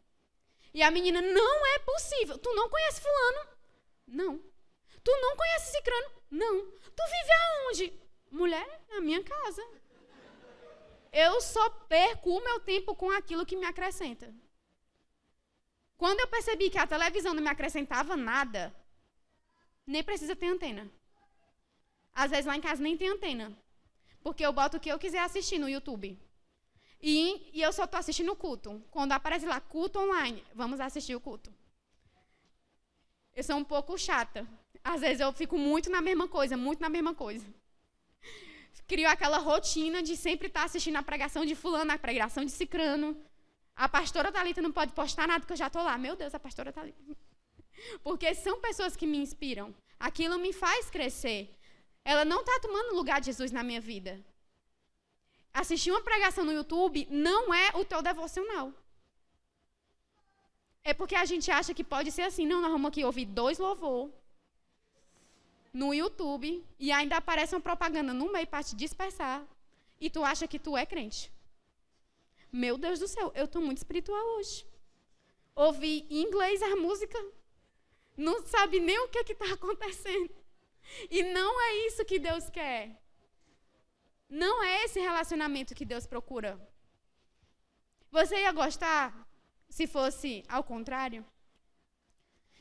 E a menina, não é possível. Tu não conhece fulano? Não. Tu não conhece cicrano? Não. Tu vive aonde? Mulher, na minha casa. Eu só perco o meu tempo com aquilo que me acrescenta. Quando eu percebi que a televisão não me acrescentava nada, nem precisa ter antena. Às vezes lá em casa nem tem antena. Porque eu boto o que eu quiser assistir no YouTube. E eu só estou assistindo o culto. Quando aparece lá, culto online, vamos assistir o culto. Eu sou um pouco chata. Às vezes eu fico muito na mesma coisa, Crio aquela rotina de sempre estar assistindo a pregação de fulano, a pregação de cicrano. A pastora Thalita não pode postar nada que eu já estou lá. Meu Deus, a pastora Thalita. Porque são pessoas que me inspiram. Aquilo me faz crescer. Ela não está tomando lugar de Jesus na minha vida. Assistir uma pregação no YouTube não é o teu devocional. É porque a gente acha que pode ser assim. Não, nós vamos aqui ouvir 2 louvor no YouTube e ainda aparece uma propaganda no meio para te dispersar. E tu acha que tu é crente. Meu Deus do céu, eu estou muito espiritual hoje. Ouvi em inglês a música, não sabe nem o que está acontecendo. E não é isso que Deus quer. Não é esse relacionamento que Deus procura. Você ia gostar se fosse ao contrário?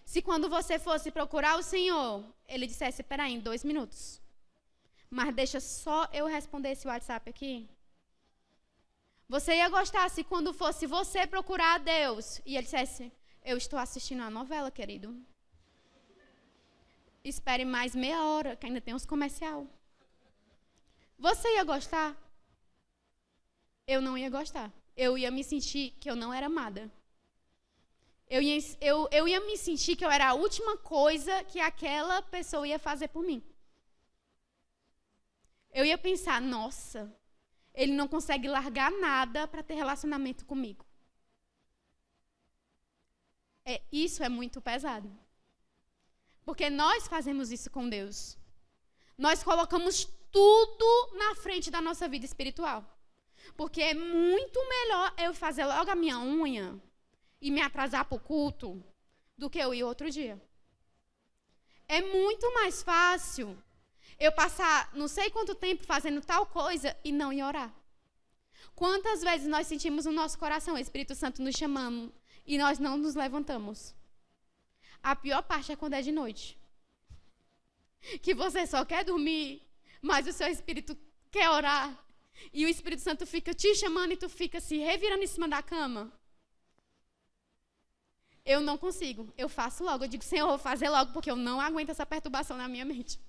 Se quando você fosse procurar o Senhor, Ele dissesse, espera aí, em 2 minutos. Mas deixa só eu responder esse WhatsApp aqui. Você ia gostar se quando fosse você procurar a Deus e Ele dissesse, eu estou assistindo a novela, querido. Espere mais meia hora, que ainda tem uns comercial. Você ia gostar? Eu não ia gostar. Eu ia me sentir que eu não era amada. Eu ia me sentir que eu era a última coisa que aquela pessoa ia fazer por mim. Eu ia pensar, nossa, ele não consegue largar nada para ter relacionamento comigo. Isso é muito pesado. Porque nós fazemos isso com Deus. Nós colocamos tudo na frente da nossa vida espiritual. Porque é muito melhor eu fazer logo a minha unha e me atrasar para o culto do que eu ir outro dia. É muito mais fácil eu passar não sei quanto tempo fazendo tal coisa e não ir orar. Quantas vezes nós sentimos no nosso coração o Espírito Santo nos chamando e nós não nos levantamos? A pior parte é quando é de noite. Que você só quer dormir, mas o seu espírito quer orar. E o Espírito Santo fica te chamando e tu fica se revirando em cima da cama. Eu não consigo. Eu faço logo. Eu digo, Senhor, eu vou fazer logo, porque eu não aguento essa perturbação na minha mente.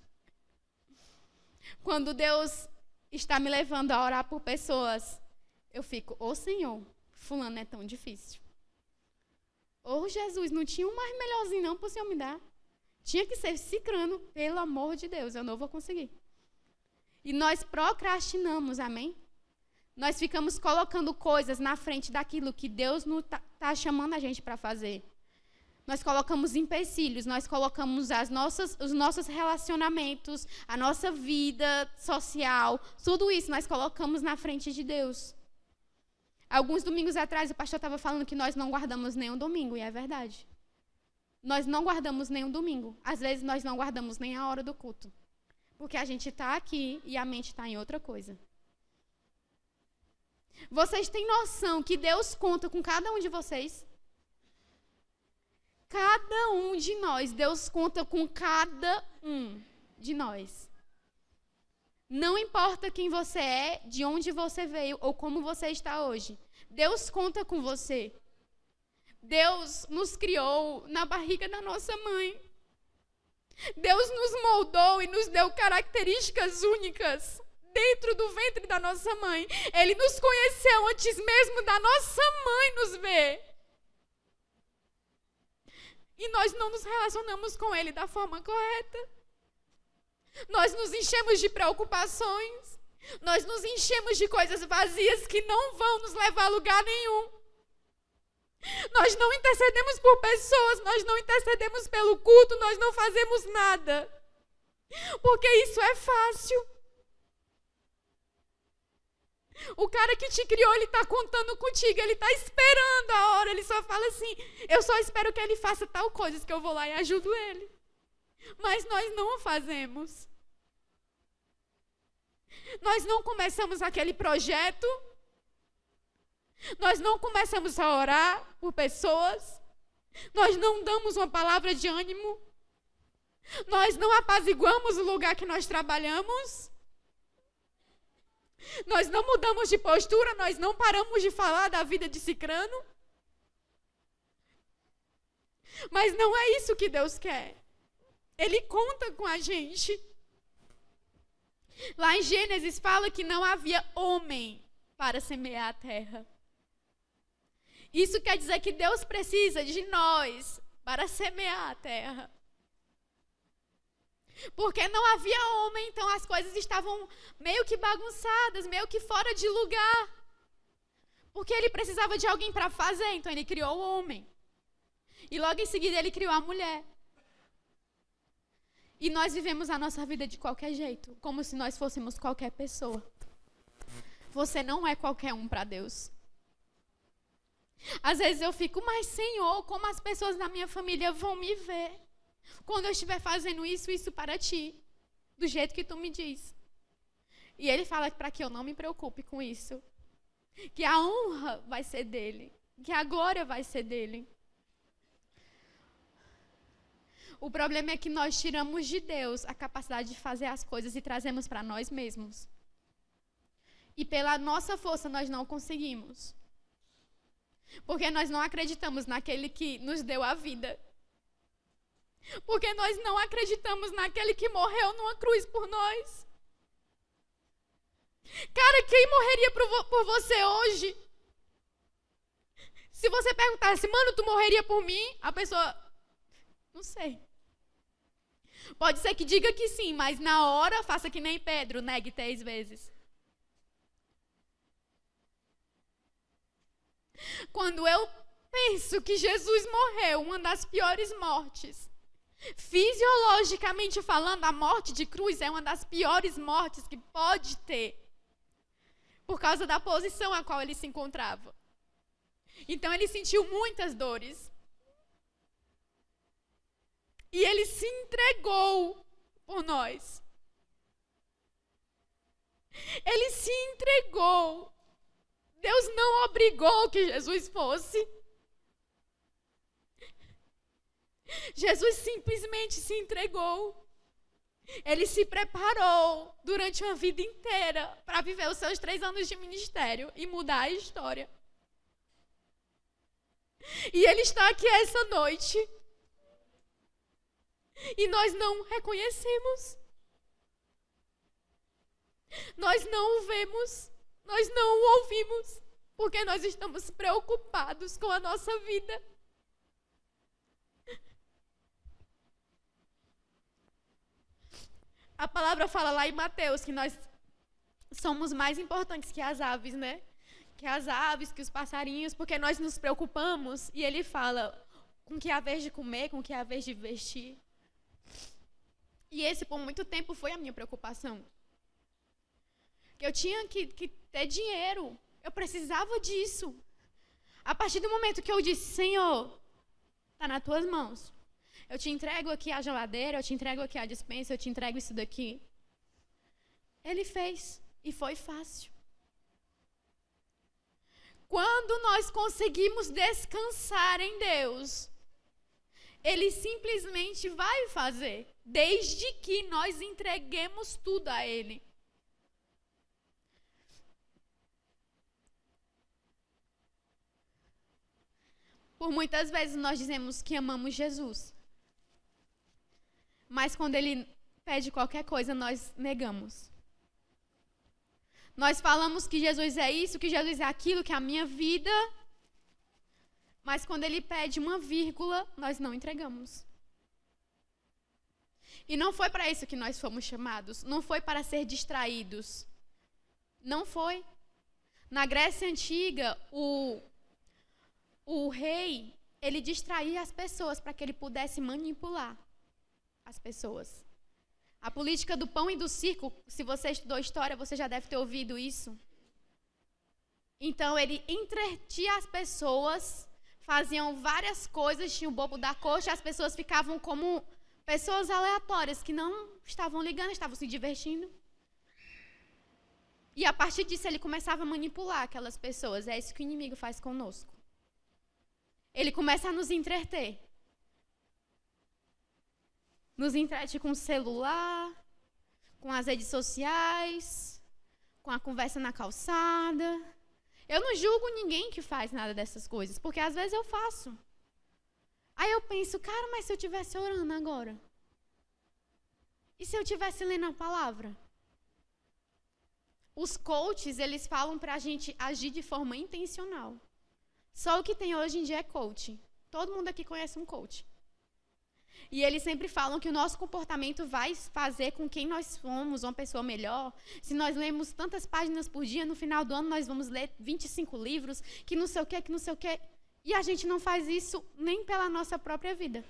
Quando Deus está me levando a orar por pessoas, eu fico, ô Senhor, fulano é tão difícil. Ô Jesus, não tinha um mais melhorzinho não para o Senhor me dar. Tinha que ser cicrano, pelo amor de Deus, eu não vou conseguir. E nós procrastinamos, amém? Nós ficamos colocando coisas na frente daquilo que Deus está chamando a gente para fazer. Nós colocamos empecilhos, nós colocamos os nossos relacionamentos, a nossa vida social, tudo isso nós colocamos na frente de Deus. Alguns domingos atrás o pastor estava falando que nós não guardamos nenhum domingo, e é verdade. Nós não guardamos nenhum domingo. Às vezes nós não guardamos nem a hora do culto. Porque a gente está aqui e a mente está em outra coisa. Vocês têm noção que Deus conta com cada um de vocês? Cada um de nós. Deus conta com cada um de nós. Não importa quem você é, de onde você veio ou como você está hoje. Deus conta com você. Deus nos criou na barriga da nossa mãe. Deus nos moldou e nos deu características únicas dentro do ventre da nossa mãe. Ele nos conheceu antes mesmo da nossa mãe nos ver. E nós não nos relacionamos com Ele da forma correta. Nós nos enchemos de preocupações. Nós nos enchemos de coisas vazias que não vão nos levar a lugar nenhum. Nós não intercedemos por pessoas, nós não intercedemos pelo culto, nós não fazemos nada. Porque isso é fácil. O cara que te criou, ele está contando contigo, ele está esperando a hora, ele só fala assim, eu só espero que ele faça tal coisa, que eu vou lá e ajudo ele. Mas nós não o fazemos. Nós não começamos aquele projeto. Nós não começamos a orar por pessoas. Nós não damos uma palavra de ânimo. Nós não apaziguamos o lugar que nós trabalhamos. Nós não mudamos de postura. Nós não paramos de falar da vida de cicrano. Mas não é isso que Deus quer. Ele conta com a gente. Lá em Gênesis fala que não havia homem para semear a terra. Isso quer dizer que Deus precisa de nós para semear a terra. Porque não havia homem, então as coisas estavam meio que bagunçadas, meio que fora de lugar. Porque ele precisava de alguém para fazer, então ele criou o homem. E logo em seguida ele criou a mulher. E nós vivemos a nossa vida de qualquer jeito, como se nós fôssemos qualquer pessoa. Você não é qualquer um para Deus. Às vezes eu fico, mas Senhor, como as pessoas da minha família vão me ver quando eu estiver fazendo isso para ti, do jeito que tu me diz. E ele fala para que eu não me preocupe com isso, que a honra vai ser dele, que a glória vai ser dele. O problema é que nós tiramos de Deus a capacidade de fazer as coisas e trazemos para nós mesmos. E pela nossa força nós não conseguimos. Porque nós não acreditamos naquele que nos deu a vida. Porque nós não acreditamos naquele que morreu numa cruz por nós. Cara, quem morreria por você hoje? Se você perguntasse, mano, tu morreria por mim? A pessoa, não sei. Pode ser que diga que sim, mas na hora faça que nem Pedro, negue 3 vezes. Quando eu penso que Jesus morreu, uma das piores mortes, fisiologicamente falando, a morte de cruz é uma das piores mortes que pode ter, por causa da posição a qual ele se encontrava. Então ele sentiu muitas dores. E ele se entregou por nós. Ele se entregou. Deus não obrigou que Jesus fosse. Jesus simplesmente se entregou. Ele se preparou durante uma vida inteira para viver os seus 3 anos de ministério e mudar a história. E ele está aqui essa noite. E nós não reconhecemos. Nós não o vemos, nós não o ouvimos, porque nós estamos preocupados com a nossa vida. A palavra fala lá em Mateus que nós somos mais importantes que as aves, né? Que as aves, que os passarinhos, porque nós nos preocupamos. E ele fala com que a vez de comer, com que a vez de vestir. E esse, por muito tempo, foi a minha preocupação. Eu tinha que ter dinheiro. Eu precisava disso. A partir do momento que eu disse, Senhor, está nas tuas mãos. Eu te entrego aqui a geladeira, eu te entrego aqui a despensa, eu te entrego isso daqui. Ele fez. E foi fácil. Quando nós conseguimos descansar em Deus, Ele simplesmente vai fazer, desde que nós entreguemos tudo a Ele. Por muitas vezes nós dizemos que amamos Jesus, mas quando Ele pede qualquer coisa, nós negamos. Nós falamos que Jesus é isso, que Jesus é aquilo, que é a minha vida, mas quando Ele pede uma vírgula, nós não entregamos. E não foi para isso que nós fomos chamados, não foi para ser distraídos. Não foi. Na Grécia Antiga, o rei, ele distraía as pessoas para que ele pudesse manipular as pessoas. A política do pão e do circo, se você estudou história, você já deve ter ouvido isso. Então, ele entretinha as pessoas, faziam várias coisas, tinha o bobo da coxa, as pessoas ficavam como pessoas aleatórias, que não estavam ligando, estavam se divertindo. E a partir disso, ele começava a manipular aquelas pessoas. É isso que o inimigo faz conosco. Ele começa a nos entreter. Nos entrete com o celular, com as redes sociais, com a conversa na calçada. Eu não julgo ninguém que faz nada dessas coisas, porque às vezes eu faço. Aí eu penso, cara, mas se eu estivesse orando agora? E se eu estivesse lendo a palavra? Os coaches, eles falam pra gente agir de forma intencional. Só o que tem hoje em dia é coach. Todo mundo aqui conhece um coach. E eles sempre falam que o nosso comportamento vai fazer com quem nós somos uma pessoa melhor. Se nós lemos tantas páginas por dia, no final do ano nós vamos ler 25 livros, que não sei o quê, que não sei o quê. E a gente não faz isso nem pela nossa própria vida.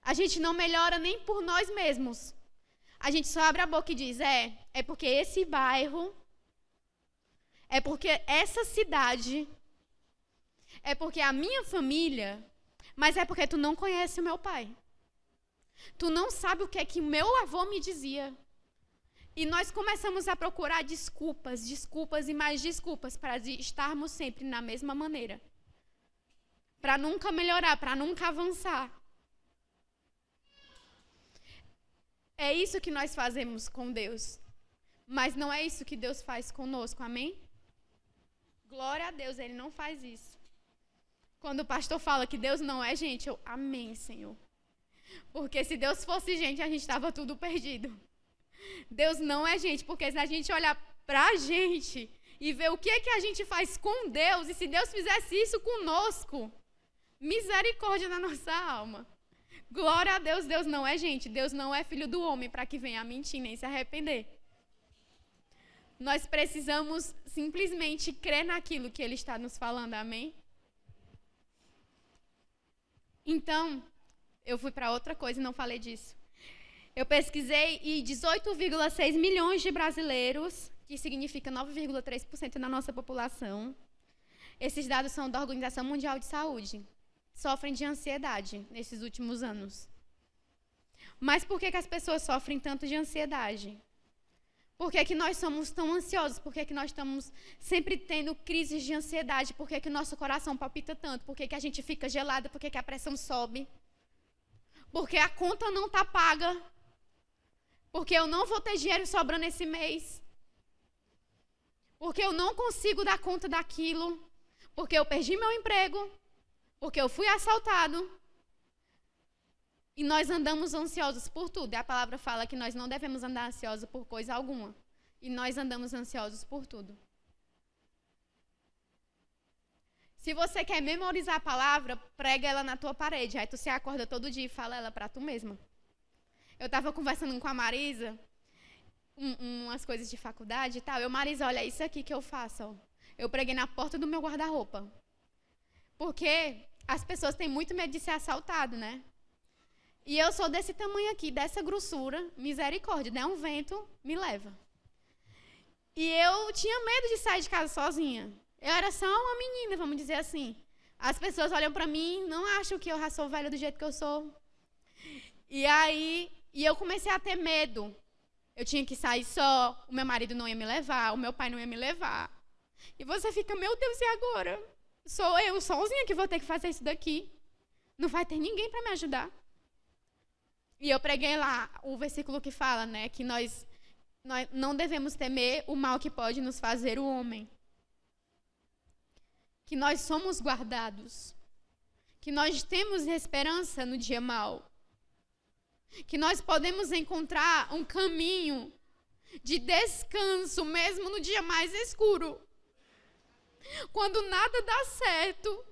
A gente não melhora nem por nós mesmos. A gente só abre a boca e diz, é porque esse bairro, é porque essa cidade, é porque a minha família, mas é porque tu não conhece o meu pai. Tu não sabe o que é que o meu avô me dizia. E nós começamos a procurar desculpas, desculpas e mais desculpas para estarmos sempre na mesma maneira. Para nunca melhorar, para nunca avançar. É isso que nós fazemos com Deus. Mas não é isso que Deus faz conosco, amém? Glória a Deus, Ele não faz isso. Quando o pastor fala que Deus não é gente, eu, amém, Senhor. Porque se Deus fosse gente, a gente estava tudo perdido. Deus não é gente, porque se a gente olhar pra gente e ver o que é que a gente faz com Deus, e se Deus fizesse isso conosco, misericórdia na nossa alma. Glória a Deus, Deus não é gente, Deus não é filho do homem para que venha a mentir nem se arrepender. Nós precisamos simplesmente crer naquilo que Ele está nos falando, amém? Então, eu fui para outra coisa e não falei disso. Eu pesquisei e 18,6 milhões de brasileiros, que significa 9,3% da nossa população, esses dados são da Organização Mundial de Saúde, sofrem de ansiedade nesses últimos anos. Mas por que as pessoas sofrem tanto de ansiedade? Por que nós somos tão ansiosos? Por que nós estamos sempre tendo crises de ansiedade? Por que o nosso coração palpita tanto? Por que a gente fica gelado? Por que a pressão sobe? Porque a conta não está paga. Porque eu não vou ter dinheiro sobrando esse mês. Porque eu não consigo dar conta daquilo. Porque eu perdi meu emprego. Porque eu fui assaltado. E nós andamos ansiosos por tudo. E a palavra fala que nós não devemos andar ansiosos por coisa alguma. E nós andamos ansiosos por tudo. Se você quer memorizar a palavra, prega ela na tua parede. Aí tu se acorda todo dia e fala ela pra tu mesma. Eu estava conversando com a Marisa, umas coisas de faculdade e tal. Marisa, olha isso aqui que eu faço. Ó. Eu preguei na porta do meu guarda-roupa. Porque as pessoas têm muito medo de ser assaltado, né? E eu sou desse tamanho aqui, dessa grossura, misericórdia. Der um vento, me leva. E eu tinha medo de sair de casa sozinha. Eu era só uma menina, vamos dizer assim. As pessoas olham pra mim, não acham que eu já sou velha do jeito que eu sou. E eu comecei a ter medo. Eu tinha que sair só, o meu marido não ia me levar, o meu pai não ia me levar. E você fica, meu Deus, e agora? Sou eu sozinha que vou ter que fazer isso daqui. Não vai ter ninguém para me ajudar. E eu preguei lá o versículo que fala, né, que nós não devemos temer o mal que pode nos fazer o homem. Que nós somos guardados. Que nós temos esperança no dia mau. Que nós podemos encontrar um caminho de descanso mesmo no dia mais escuro. Quando nada dá certo.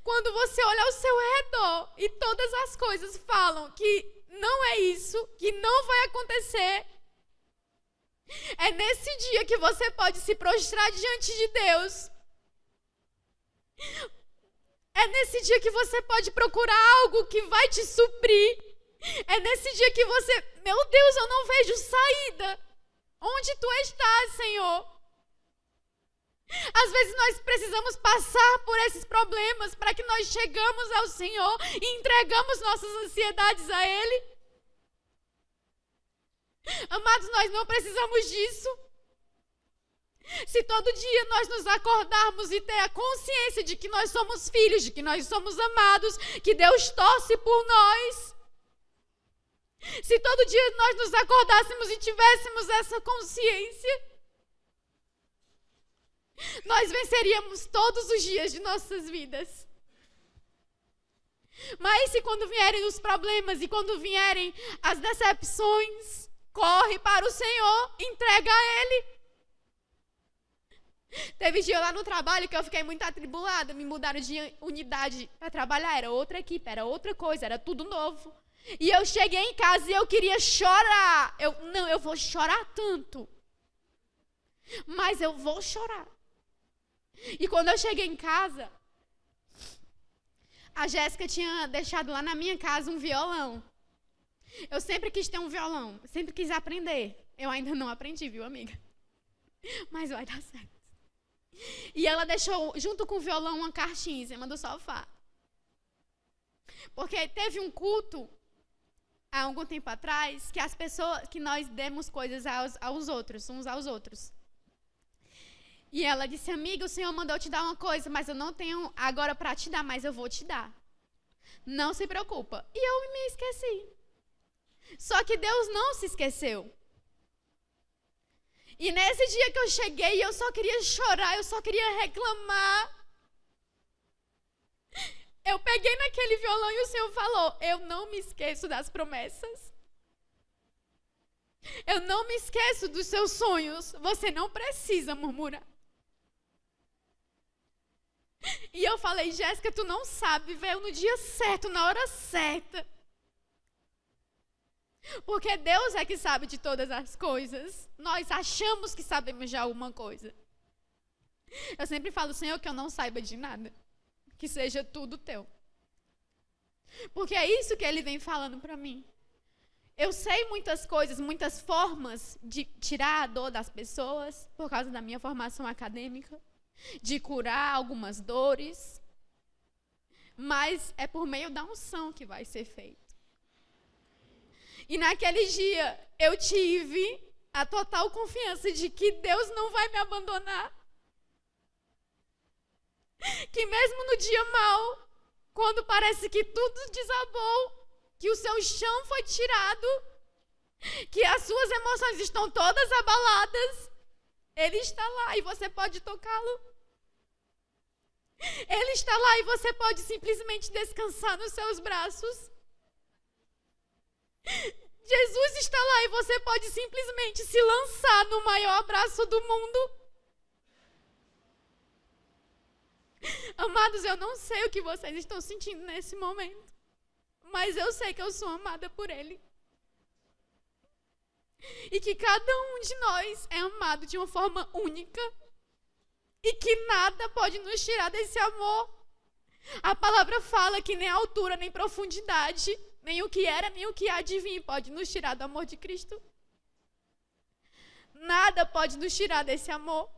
Quando você olha ao seu redor e todas as coisas falam que não é isso, que não vai acontecer. É nesse dia que você pode se prostrar diante de Deus. É nesse dia que você pode procurar algo que vai te suprir. É nesse dia que você, meu Deus, eu não vejo saída. Onde tu estás, Senhor? Às vezes nós precisamos passar por esses problemas para que nós chegamos ao Senhor e entregamos nossas ansiedades a Ele. Amados, nós não precisamos disso. Se todo dia nós nos acordarmos e ter a consciência de que nós somos filhos, de que nós somos amados, que Deus torce por nós. Se todo dia nós nos acordássemos e tivéssemos essa consciência, nós venceríamos todos os dias de nossas vidas. Mas se quando vierem os problemas e quando vierem as decepções, corre para o Senhor, entrega a Ele. Teve dia lá no trabalho que eu fiquei muito atribulada, me mudaram de unidade para trabalhar, era outra equipe, era outra coisa, era tudo novo. E eu cheguei em casa e eu queria chorar. Eu vou chorar tanto. Mas eu vou chorar. E quando eu cheguei em casa, a Jéssica tinha deixado lá na minha casa um violão. Eu sempre quis ter um violão, sempre quis aprender. Eu ainda não aprendi, viu, amiga? Mas vai dar certo. E ela deixou, junto com o violão, uma cartinha em cima do sofá. Porque teve um culto, há algum tempo atrás, que nós demos coisas aos outros, uns aos outros. E ela disse, amiga, o Senhor mandou te dar uma coisa, mas eu não tenho agora para te dar, mas eu vou te dar. Não se preocupa. E eu me esqueci. Só que Deus não se esqueceu. E nesse dia que eu cheguei, eu só queria chorar, eu só queria reclamar. Eu peguei naquele violão e o Senhor falou, eu não me esqueço das promessas. Eu não me esqueço dos seus sonhos. Você não precisa murmurar. E eu falei, Jéssica, tu não sabe, veio no dia certo, na hora certa. Porque Deus é que sabe de todas as coisas. Nós achamos que sabemos de alguma coisa. Eu sempre falo, Senhor, que eu não saiba de nada. Que seja tudo teu. Porque é isso que Ele vem falando para mim. Eu sei muitas coisas, muitas formas de tirar a dor das pessoas, por causa da minha formação acadêmica, de curar algumas dores, mas é por meio da unção que vai ser feito. E naquele dia, eu tive a total confiança de que Deus não vai me abandonar. Que mesmo no dia mau, quando parece que tudo desabou, que o seu chão foi tirado, que as suas emoções estão todas abaladas, Ele está lá e você pode tocá-lo. Ele está lá e você pode simplesmente descansar nos seus braços. Jesus está lá e você pode simplesmente se lançar no maior abraço do mundo. Amados, eu não sei o que vocês estão sentindo nesse momento, mas eu sei que eu sou amada por Ele. E que cada um de nós é amado de uma forma única. E que nada pode nos tirar desse amor. A palavra fala que nem a altura, nem profundidade, nem o que era, nem o que há de vir pode nos tirar do amor de Cristo. Nada pode nos tirar desse amor.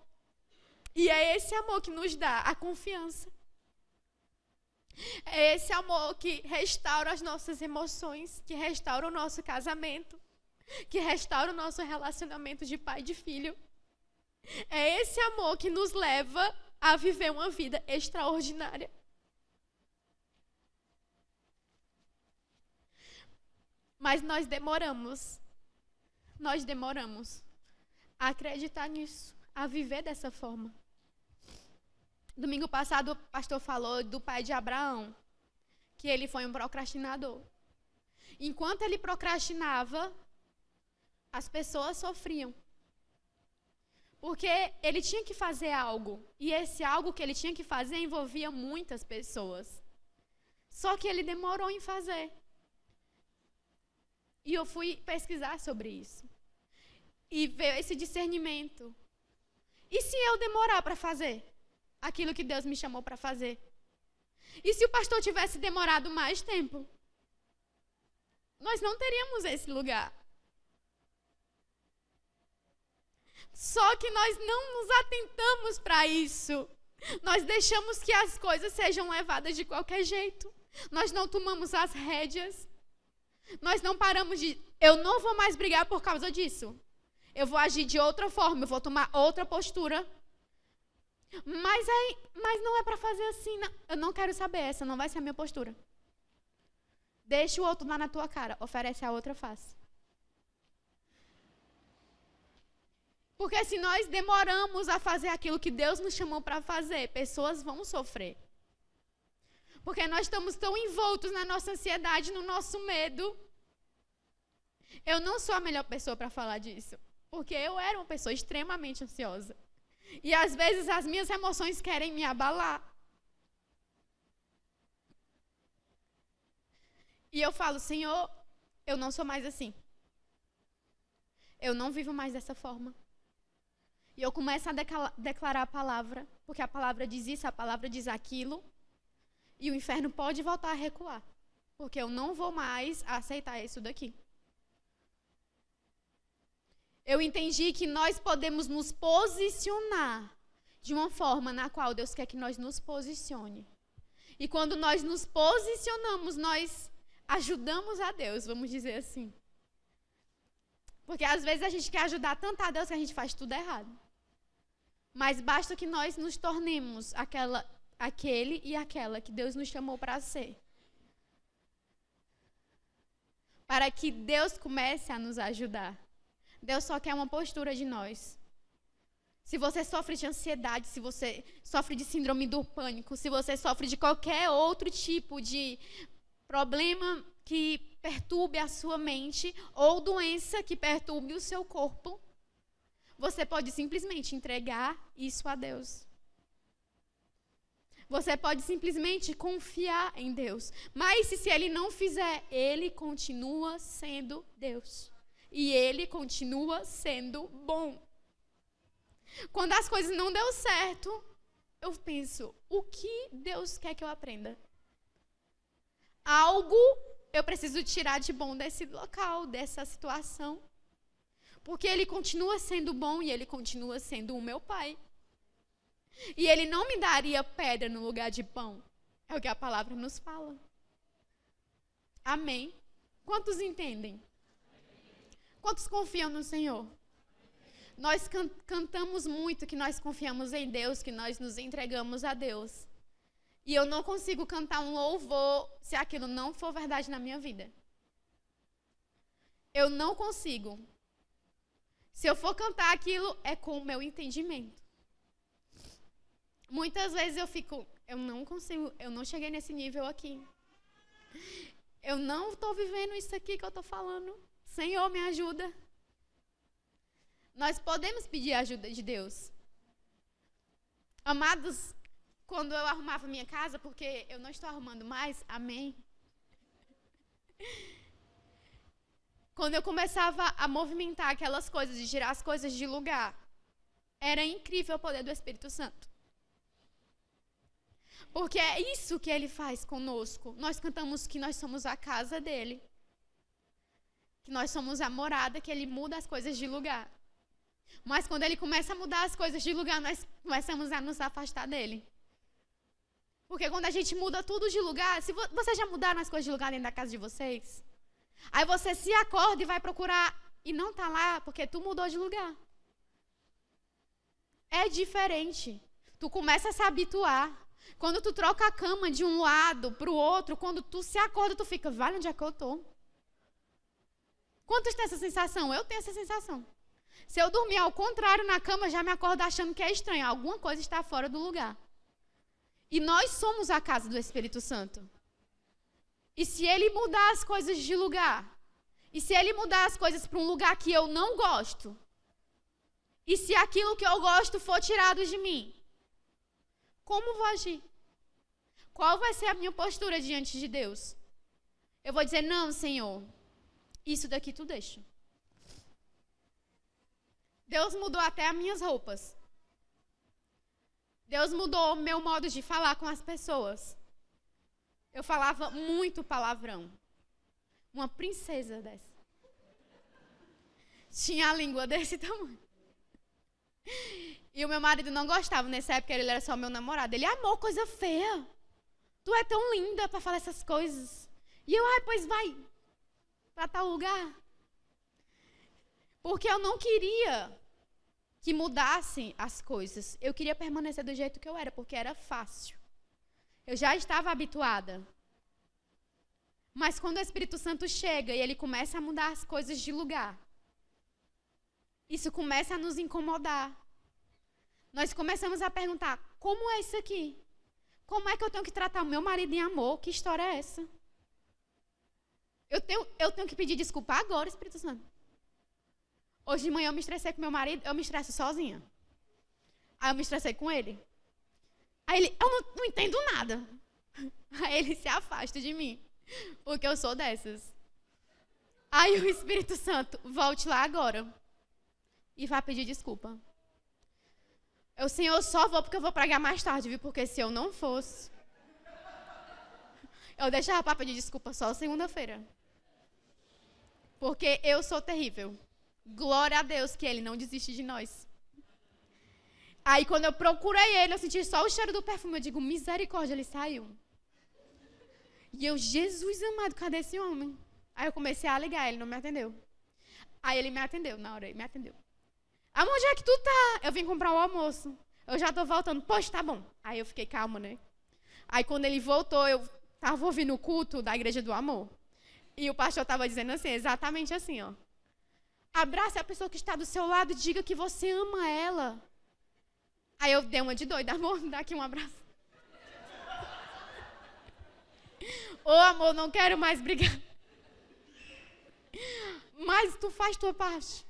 E é esse amor que nos dá a confiança. É esse amor que restaura as nossas emoções, que restaura o nosso casamento, que restaura o nosso relacionamento de pai e de filho. É esse amor que nos leva a viver uma vida extraordinária. Mas nós demoramos a acreditar nisso, a viver dessa forma. Domingo passado o pastor falou do pai de Abraão, que ele foi um procrastinador. Enquanto ele procrastinava, as pessoas sofriam. Porque ele tinha que fazer algo, e esse algo que ele tinha que fazer envolvia muitas pessoas. Só que ele demorou em fazer. E eu fui pesquisar sobre isso. E veio esse discernimento. E se eu demorar para fazer aquilo que Deus me chamou para fazer? E se o pastor tivesse demorado mais tempo? Nós não teríamos esse lugar. Só que nós não nos atentamos para isso. Nós deixamos que as coisas sejam levadas de qualquer jeito. Nós não tomamos as rédeas. Nós não paramos de... Eu não vou mais brigar por causa disso. Eu vou agir de outra forma, eu vou tomar outra postura. Mas não é para fazer assim. Não. Eu não quero saber, essa não vai ser a minha postura. Deixa o outro lá na tua cara, oferece a outra face. Porque se nós demoramos a fazer aquilo que Deus nos chamou para fazer, pessoas vão sofrer. Porque nós estamos tão envoltos na nossa ansiedade, no nosso medo. Eu não sou a melhor pessoa para falar disso. Porque eu era uma pessoa extremamente ansiosa. E às vezes as minhas emoções querem me abalar. E eu falo, Senhor, eu não sou mais assim. Eu não vivo mais dessa forma. E eu começo a declarar a palavra, porque a palavra diz isso, a palavra diz aquilo, e o inferno pode voltar a recuar, porque eu não vou mais aceitar isso daqui. Eu entendi que nós podemos nos posicionar de uma forma na qual Deus quer que nós nos posicione. E quando nós nos posicionamos, nós ajudamos a Deus, vamos dizer assim. Porque às vezes a gente quer ajudar tanto a Deus que a gente faz tudo errado. Mas basta que nós nos tornemos aquele e aquela que Deus nos chamou para ser. Para que Deus comece a nos ajudar. Deus só quer uma postura de nós. Se você sofre de ansiedade, se você sofre de síndrome do pânico, se você sofre de qualquer outro tipo de problema que perturbe a sua mente ou doença que perturbe o seu corpo, você pode simplesmente entregar isso a Deus. Você pode simplesmente confiar em Deus. Mas se Ele não fizer, Ele continua sendo Deus. E Ele continua sendo bom. Quando as coisas não dão certo, eu penso, o que Deus quer que eu aprenda? Algo eu preciso tirar de bom desse local, dessa situação. Porque Ele continua sendo bom e Ele continua sendo o meu Pai. E Ele não me daria pedra no lugar de pão. É o que a palavra nos fala. Amém? Quantos entendem? Quantos confiam no Senhor? Nós cantamos muito que nós confiamos em Deus, que nós nos entregamos a Deus. E eu não consigo cantar um louvor se aquilo não for verdade na minha vida. Eu não consigo. Se eu for cantar aquilo, é com o meu entendimento. Muitas vezes eu não consigo, eu não cheguei nesse nível aqui. Eu não estou vivendo isso aqui que eu estou falando. Senhor, me ajuda. Nós podemos pedir a ajuda de Deus. Amados, quando eu arrumava minha casa, porque eu não estou arrumando mais, amém? Quando eu começava a movimentar aquelas coisas e girar as coisas de lugar, era incrível o poder do Espírito Santo. Porque é isso que ele faz conosco. Nós cantamos que nós somos a casa dele. Que nós somos a morada, que ele muda as coisas de lugar. Mas quando ele começa a mudar as coisas de lugar, nós começamos a nos afastar dele. Porque quando a gente muda tudo de lugar, se vocês já mudaram as coisas de lugar dentro da casa de vocês? Aí você se acorda e vai procurar e não está lá porque tu mudou de lugar. É diferente. Tu começa a se habituar. Quando tu troca a cama de um lado para o outro, quando tu se acorda, tu fica, vale, onde é que eu estou? Quantos têm essa sensação? Eu tenho essa sensação. Se eu dormir ao contrário na cama, já me acordo achando que é estranho. Alguma coisa está fora do lugar. E nós somos a casa do Espírito Santo. E se ele mudar as coisas de lugar, e se ele mudar as coisas para um lugar que eu não gosto, e se aquilo que eu gosto for tirado de mim, como vou agir? Qual vai ser a minha postura diante de Deus? Eu vou dizer, não, Senhor, isso daqui tu deixa. Deus mudou até as minhas roupas. Deus mudou o meu modo de falar com as pessoas. Eu falava muito palavrão. Uma princesa dessa. Tinha a língua desse tamanho. E o meu marido não gostava. Nessa época ele era só meu namorado. Ele, amor, coisa feia. Tu é tão linda para falar essas coisas. E eu, pois vai para tal lugar. Porque eu não queria que mudassem as coisas. Eu queria permanecer do jeito que eu era, porque era fácil. Eu já estava habituada. Mas quando o Espírito Santo chega e ele começa a mudar as coisas de lugar, isso começa a nos incomodar. Nós começamos a perguntar, como é isso aqui? Como é que eu tenho que tratar o meu marido em amor? Que história é essa? Eu tenho que pedir desculpa agora, Espírito Santo. Hoje de manhã eu me estressei com meu marido, eu me estresso sozinha. Aí eu me estressei com ele. Aí ele, eu não entendo nada. Aí ele se afasta de mim, porque eu sou dessas. Aí o Espírito Santo, volte lá agora e vá pedir desculpa. Eu, Senhor, eu só vou porque eu vou pregar mais tarde, viu? Porque se eu não fosse, eu deixava para pedir desculpa só segunda-feira. Porque eu sou terrível. Glória a Deus que ele não desiste de nós. Aí quando eu procurei ele, eu senti só o cheiro do perfume. Eu digo, misericórdia, ele saiu. E eu, Jesus amado, cadê esse homem? Aí eu comecei a ligar, ele não me atendeu. Aí ele me atendeu, na hora ele me atendeu. Amor, onde é que tu tá? Eu vim comprar o almoço. Eu já tô voltando. Poxa, tá bom. Aí eu fiquei calma, né? Aí quando ele voltou, eu tava ouvindo o culto da Igreja do Amor. E o pastor tava dizendo assim, exatamente assim, ó. Abrace a pessoa que está do seu lado e diga que você ama ela. Aí eu dei uma de doida, amor, dá aqui um abraço. Ô, amor, não quero mais brigar. Mas tu faz tua parte.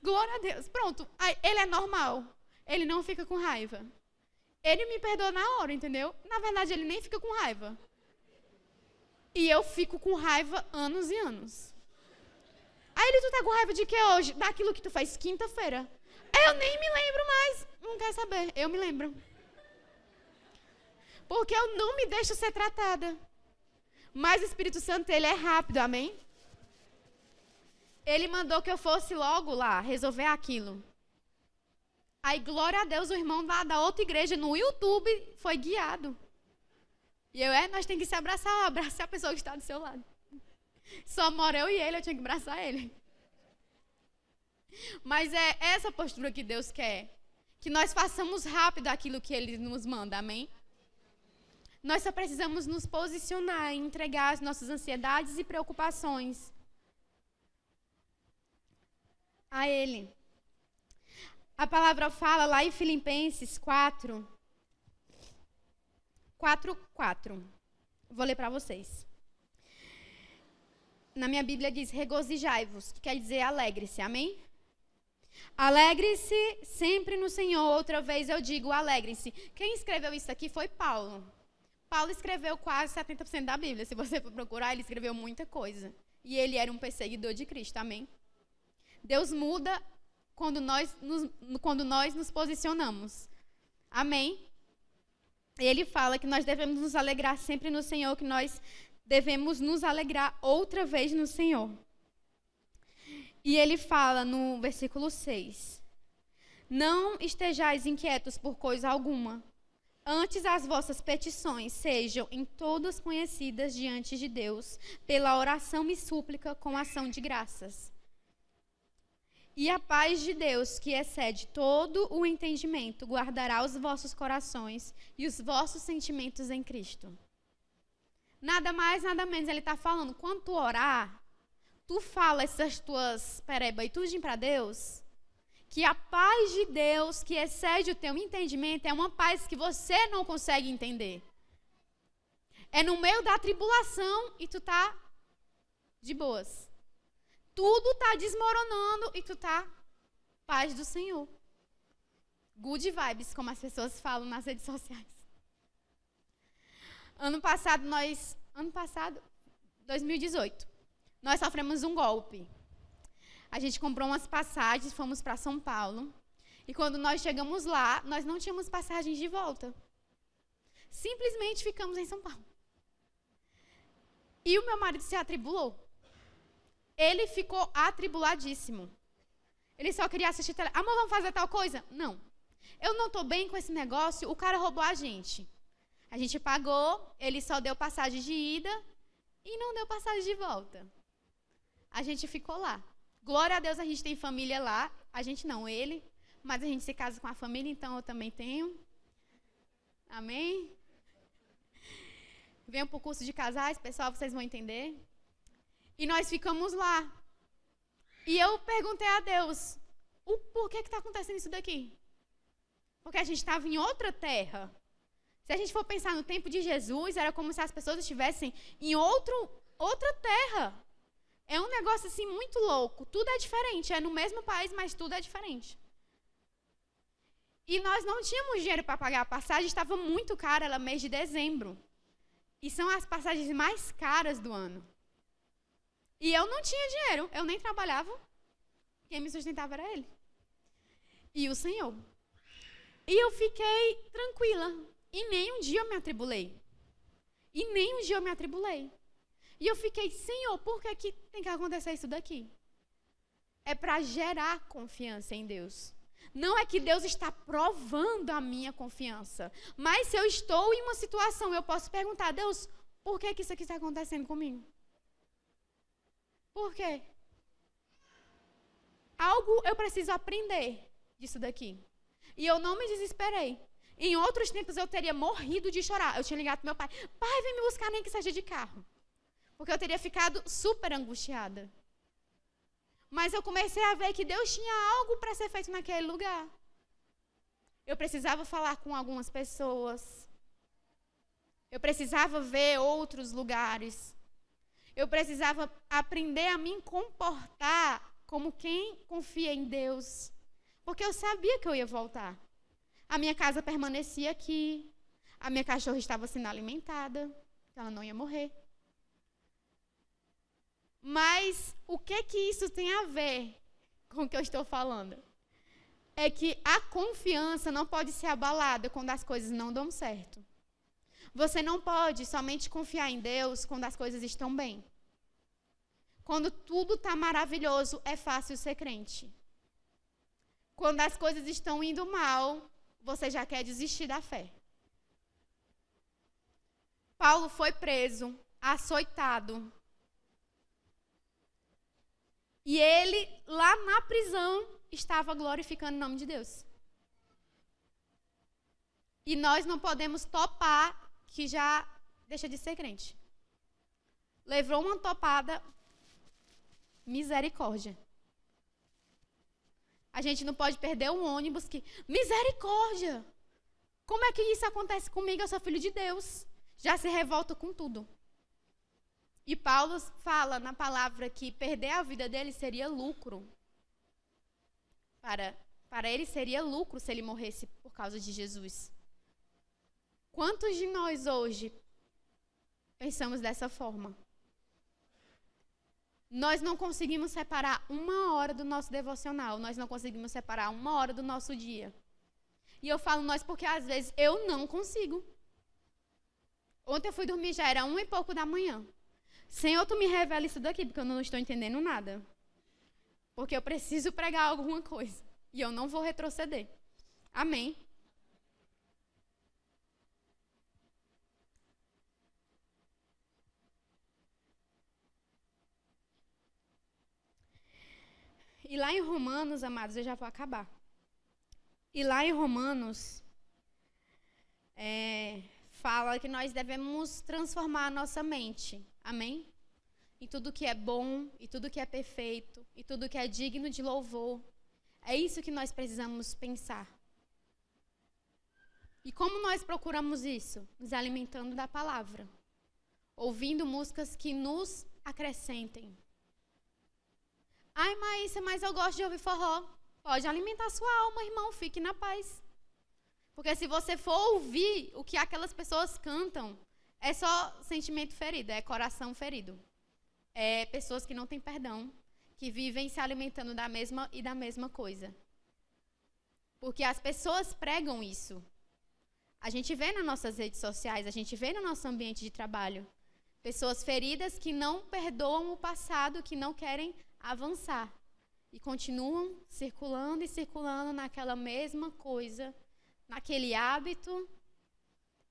Glória a Deus. Pronto, aí, ele é normal. Ele não fica com raiva. Ele me perdoa na hora, entendeu? Na verdade, ele nem fica com raiva. E eu fico com raiva anos e anos. Aí ele, tu tá com raiva de que hoje? Daquilo que tu faz quinta-feira. Eu nem me lembro mais. Não quer saber, eu me lembro. Porque eu não me deixo ser tratada. Mas o Espírito Santo, ele é rápido, amém? Ele mandou que eu fosse logo lá, resolver aquilo. Aí, glória a Deus, o irmão lá da outra igreja no YouTube foi guiado. E eu, nós temos que se abraçar, abraçar a pessoa que está do seu lado. Só mora eu e ele, eu tinha que abraçar ele. Mas é essa postura que Deus quer. Que nós façamos rápido aquilo que Ele nos manda, amém? Nós só precisamos nos posicionar e entregar as nossas ansiedades e preocupações a Ele. A palavra fala lá em Filipenses 4:4. Vou ler para vocês. na minha Bíblia diz regozijai-vos, que quer dizer alegre-se, amém? Alegre-se sempre no Senhor. Outra vez eu digo, alegrem-se. Quem escreveu isso aqui foi Paulo. Paulo escreveu quase 70% da Bíblia. Se você for procurar, ele escreveu muita coisa. E ele era um perseguidor de Cristo, amém? Deus muda quando nós nos posicionamos, amém? Ele fala que nós devemos nos alegrar sempre no Senhor, que nós devemos nos alegrar outra vez no Senhor. E ele fala no versículo 6, não estejais inquietos por coisa alguma, antes as vossas petições sejam em todas conhecidas diante de Deus, pela oração e súplica com ação de graças. E a paz de Deus, que excede todo o entendimento, guardará os vossos corações e os vossos sentimentos em Cristo. Nada mais, nada menos, ele está falando, quando tu orar, tu fala essas tuas perebaitudinhas para Deus, que a paz de Deus, que excede o teu entendimento, é uma paz que você não consegue entender. É no meio da tribulação e tu tá de boas. Tudo tá desmoronando e tu tá paz do Senhor. Good vibes, como as pessoas falam nas redes sociais. Ano passado, 2018, nós sofremos um golpe. A gente comprou umas passagens, fomos para São Paulo. E quando nós chegamos lá, nós não tínhamos passagens de volta. Simplesmente ficamos em São Paulo. E o meu marido se atribulou. Ele ficou atribuladíssimo. Ele só queria assistir televisão. Amor, vamos fazer tal coisa? Não. Eu não estou bem com esse negócio, o cara roubou a gente. A gente pagou, ele só deu passagem de ida e não deu passagem de volta. A gente ficou lá. Glória a Deus, a gente tem família lá. A gente não, ele. Mas a gente se casa com a família, então eu também tenho. Amém? Venham para o curso de casais, pessoal, vocês vão entender. E nós ficamos lá. E eu perguntei a Deus, por que está acontecendo isso daqui? Porque a gente estava em outra terra. Se a gente for pensar no tempo de Jesus, era como se as pessoas estivessem em outra terra. É um negócio assim muito louco. Tudo é diferente. É no mesmo país, mas tudo é diferente. E nós não tínhamos dinheiro para pagar a passagem. Estava muito cara, era mês de dezembro. E são as passagens mais caras do ano. E eu não tinha dinheiro. Eu nem trabalhava. Quem me sustentava era ele. E o Senhor. E eu fiquei tranquila. E nem um dia eu me atribulei. E eu fiquei, Senhor, por que tem que acontecer isso daqui? É para gerar confiança em Deus. Não é que Deus está provando a minha confiança. Mas se eu estou em uma situação, eu posso perguntar, Deus, por que isso aqui está acontecendo comigo? Por quê? Algo eu preciso aprender disso daqui. E eu não me desesperei. Em outros tempos eu teria morrido de chorar. Eu tinha ligado para meu pai, pai, vem me buscar nem que seja de carro. Porque eu teria ficado super angustiada. Mas eu comecei a ver que Deus tinha algo para ser feito naquele lugar. Eu precisava falar com algumas pessoas. Eu precisava ver outros lugares. Eu precisava aprender a me comportar como quem confia em Deus. Porque eu sabia que eu ia voltar. A minha casa permanecia aqui. A minha cachorra estava sendo alimentada. Ela não ia morrer. Mas o que isso tem a ver com o que eu estou falando? É que a confiança não pode ser abalada quando as coisas não dão certo. Você não pode somente confiar em Deus quando as coisas estão bem. Quando tudo está maravilhoso, é fácil ser crente. Quando as coisas estão indo mal, você já quer desistir da fé. Paulo foi preso, açoitado. E ele, lá na prisão, estava glorificando o nome de Deus. E nós não podemos topar que já deixa de ser crente. Levou uma topada, misericórdia. A gente não pode perder um ônibus que... Misericórdia! Como é que isso acontece comigo? Eu sou filho de Deus. Já se revolta com tudo. E Paulo fala na palavra que perder a vida dele seria lucro. Para ele seria lucro se ele morresse por causa de Jesus. Quantos de nós hoje pensamos dessa forma? Nós não conseguimos separar 1 hora do nosso devocional. Nós não conseguimos separar 1 hora do nosso dia. E eu falo nós porque às vezes eu não consigo. Ontem eu fui dormir, já era 1 e pouco da manhã. Senhor, tu me revela isso daqui, porque eu não estou entendendo nada. Porque eu preciso pregar alguma coisa. E eu não vou retroceder. Amém. E lá em Romanos, amados, eu já vou acabar. E lá em Romanos, fala que nós devemos transformar a nossa mente. Amém? Em tudo que é bom, e tudo que é perfeito, e tudo que é digno de louvor. É isso que nós precisamos pensar. E como nós procuramos isso? Nos alimentando da palavra. Ouvindo músicas que nos acrescentem. Ai, Maísa, mas eu gosto de ouvir forró. Pode alimentar sua alma, irmão. Fique na paz. Porque se você for ouvir o que aquelas pessoas cantam, é só sentimento ferido, é coração ferido. É pessoas que não têm perdão, que vivem se alimentando da mesma coisa. Porque as pessoas pregam isso. A gente vê nas nossas redes sociais, a gente vê no nosso ambiente de trabalho. Pessoas feridas que não perdoam o passado, que não querem avançar. E continuam circulando e circulando naquela mesma coisa, naquele hábito.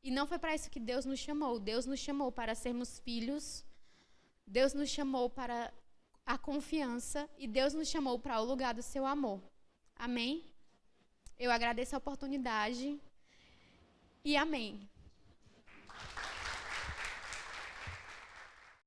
E não foi para isso que Deus nos chamou. Deus nos chamou para sermos filhos. Deus nos chamou para a confiança. E Deus nos chamou para o lugar do seu amor. Amém? Eu agradeço a oportunidade. E amém.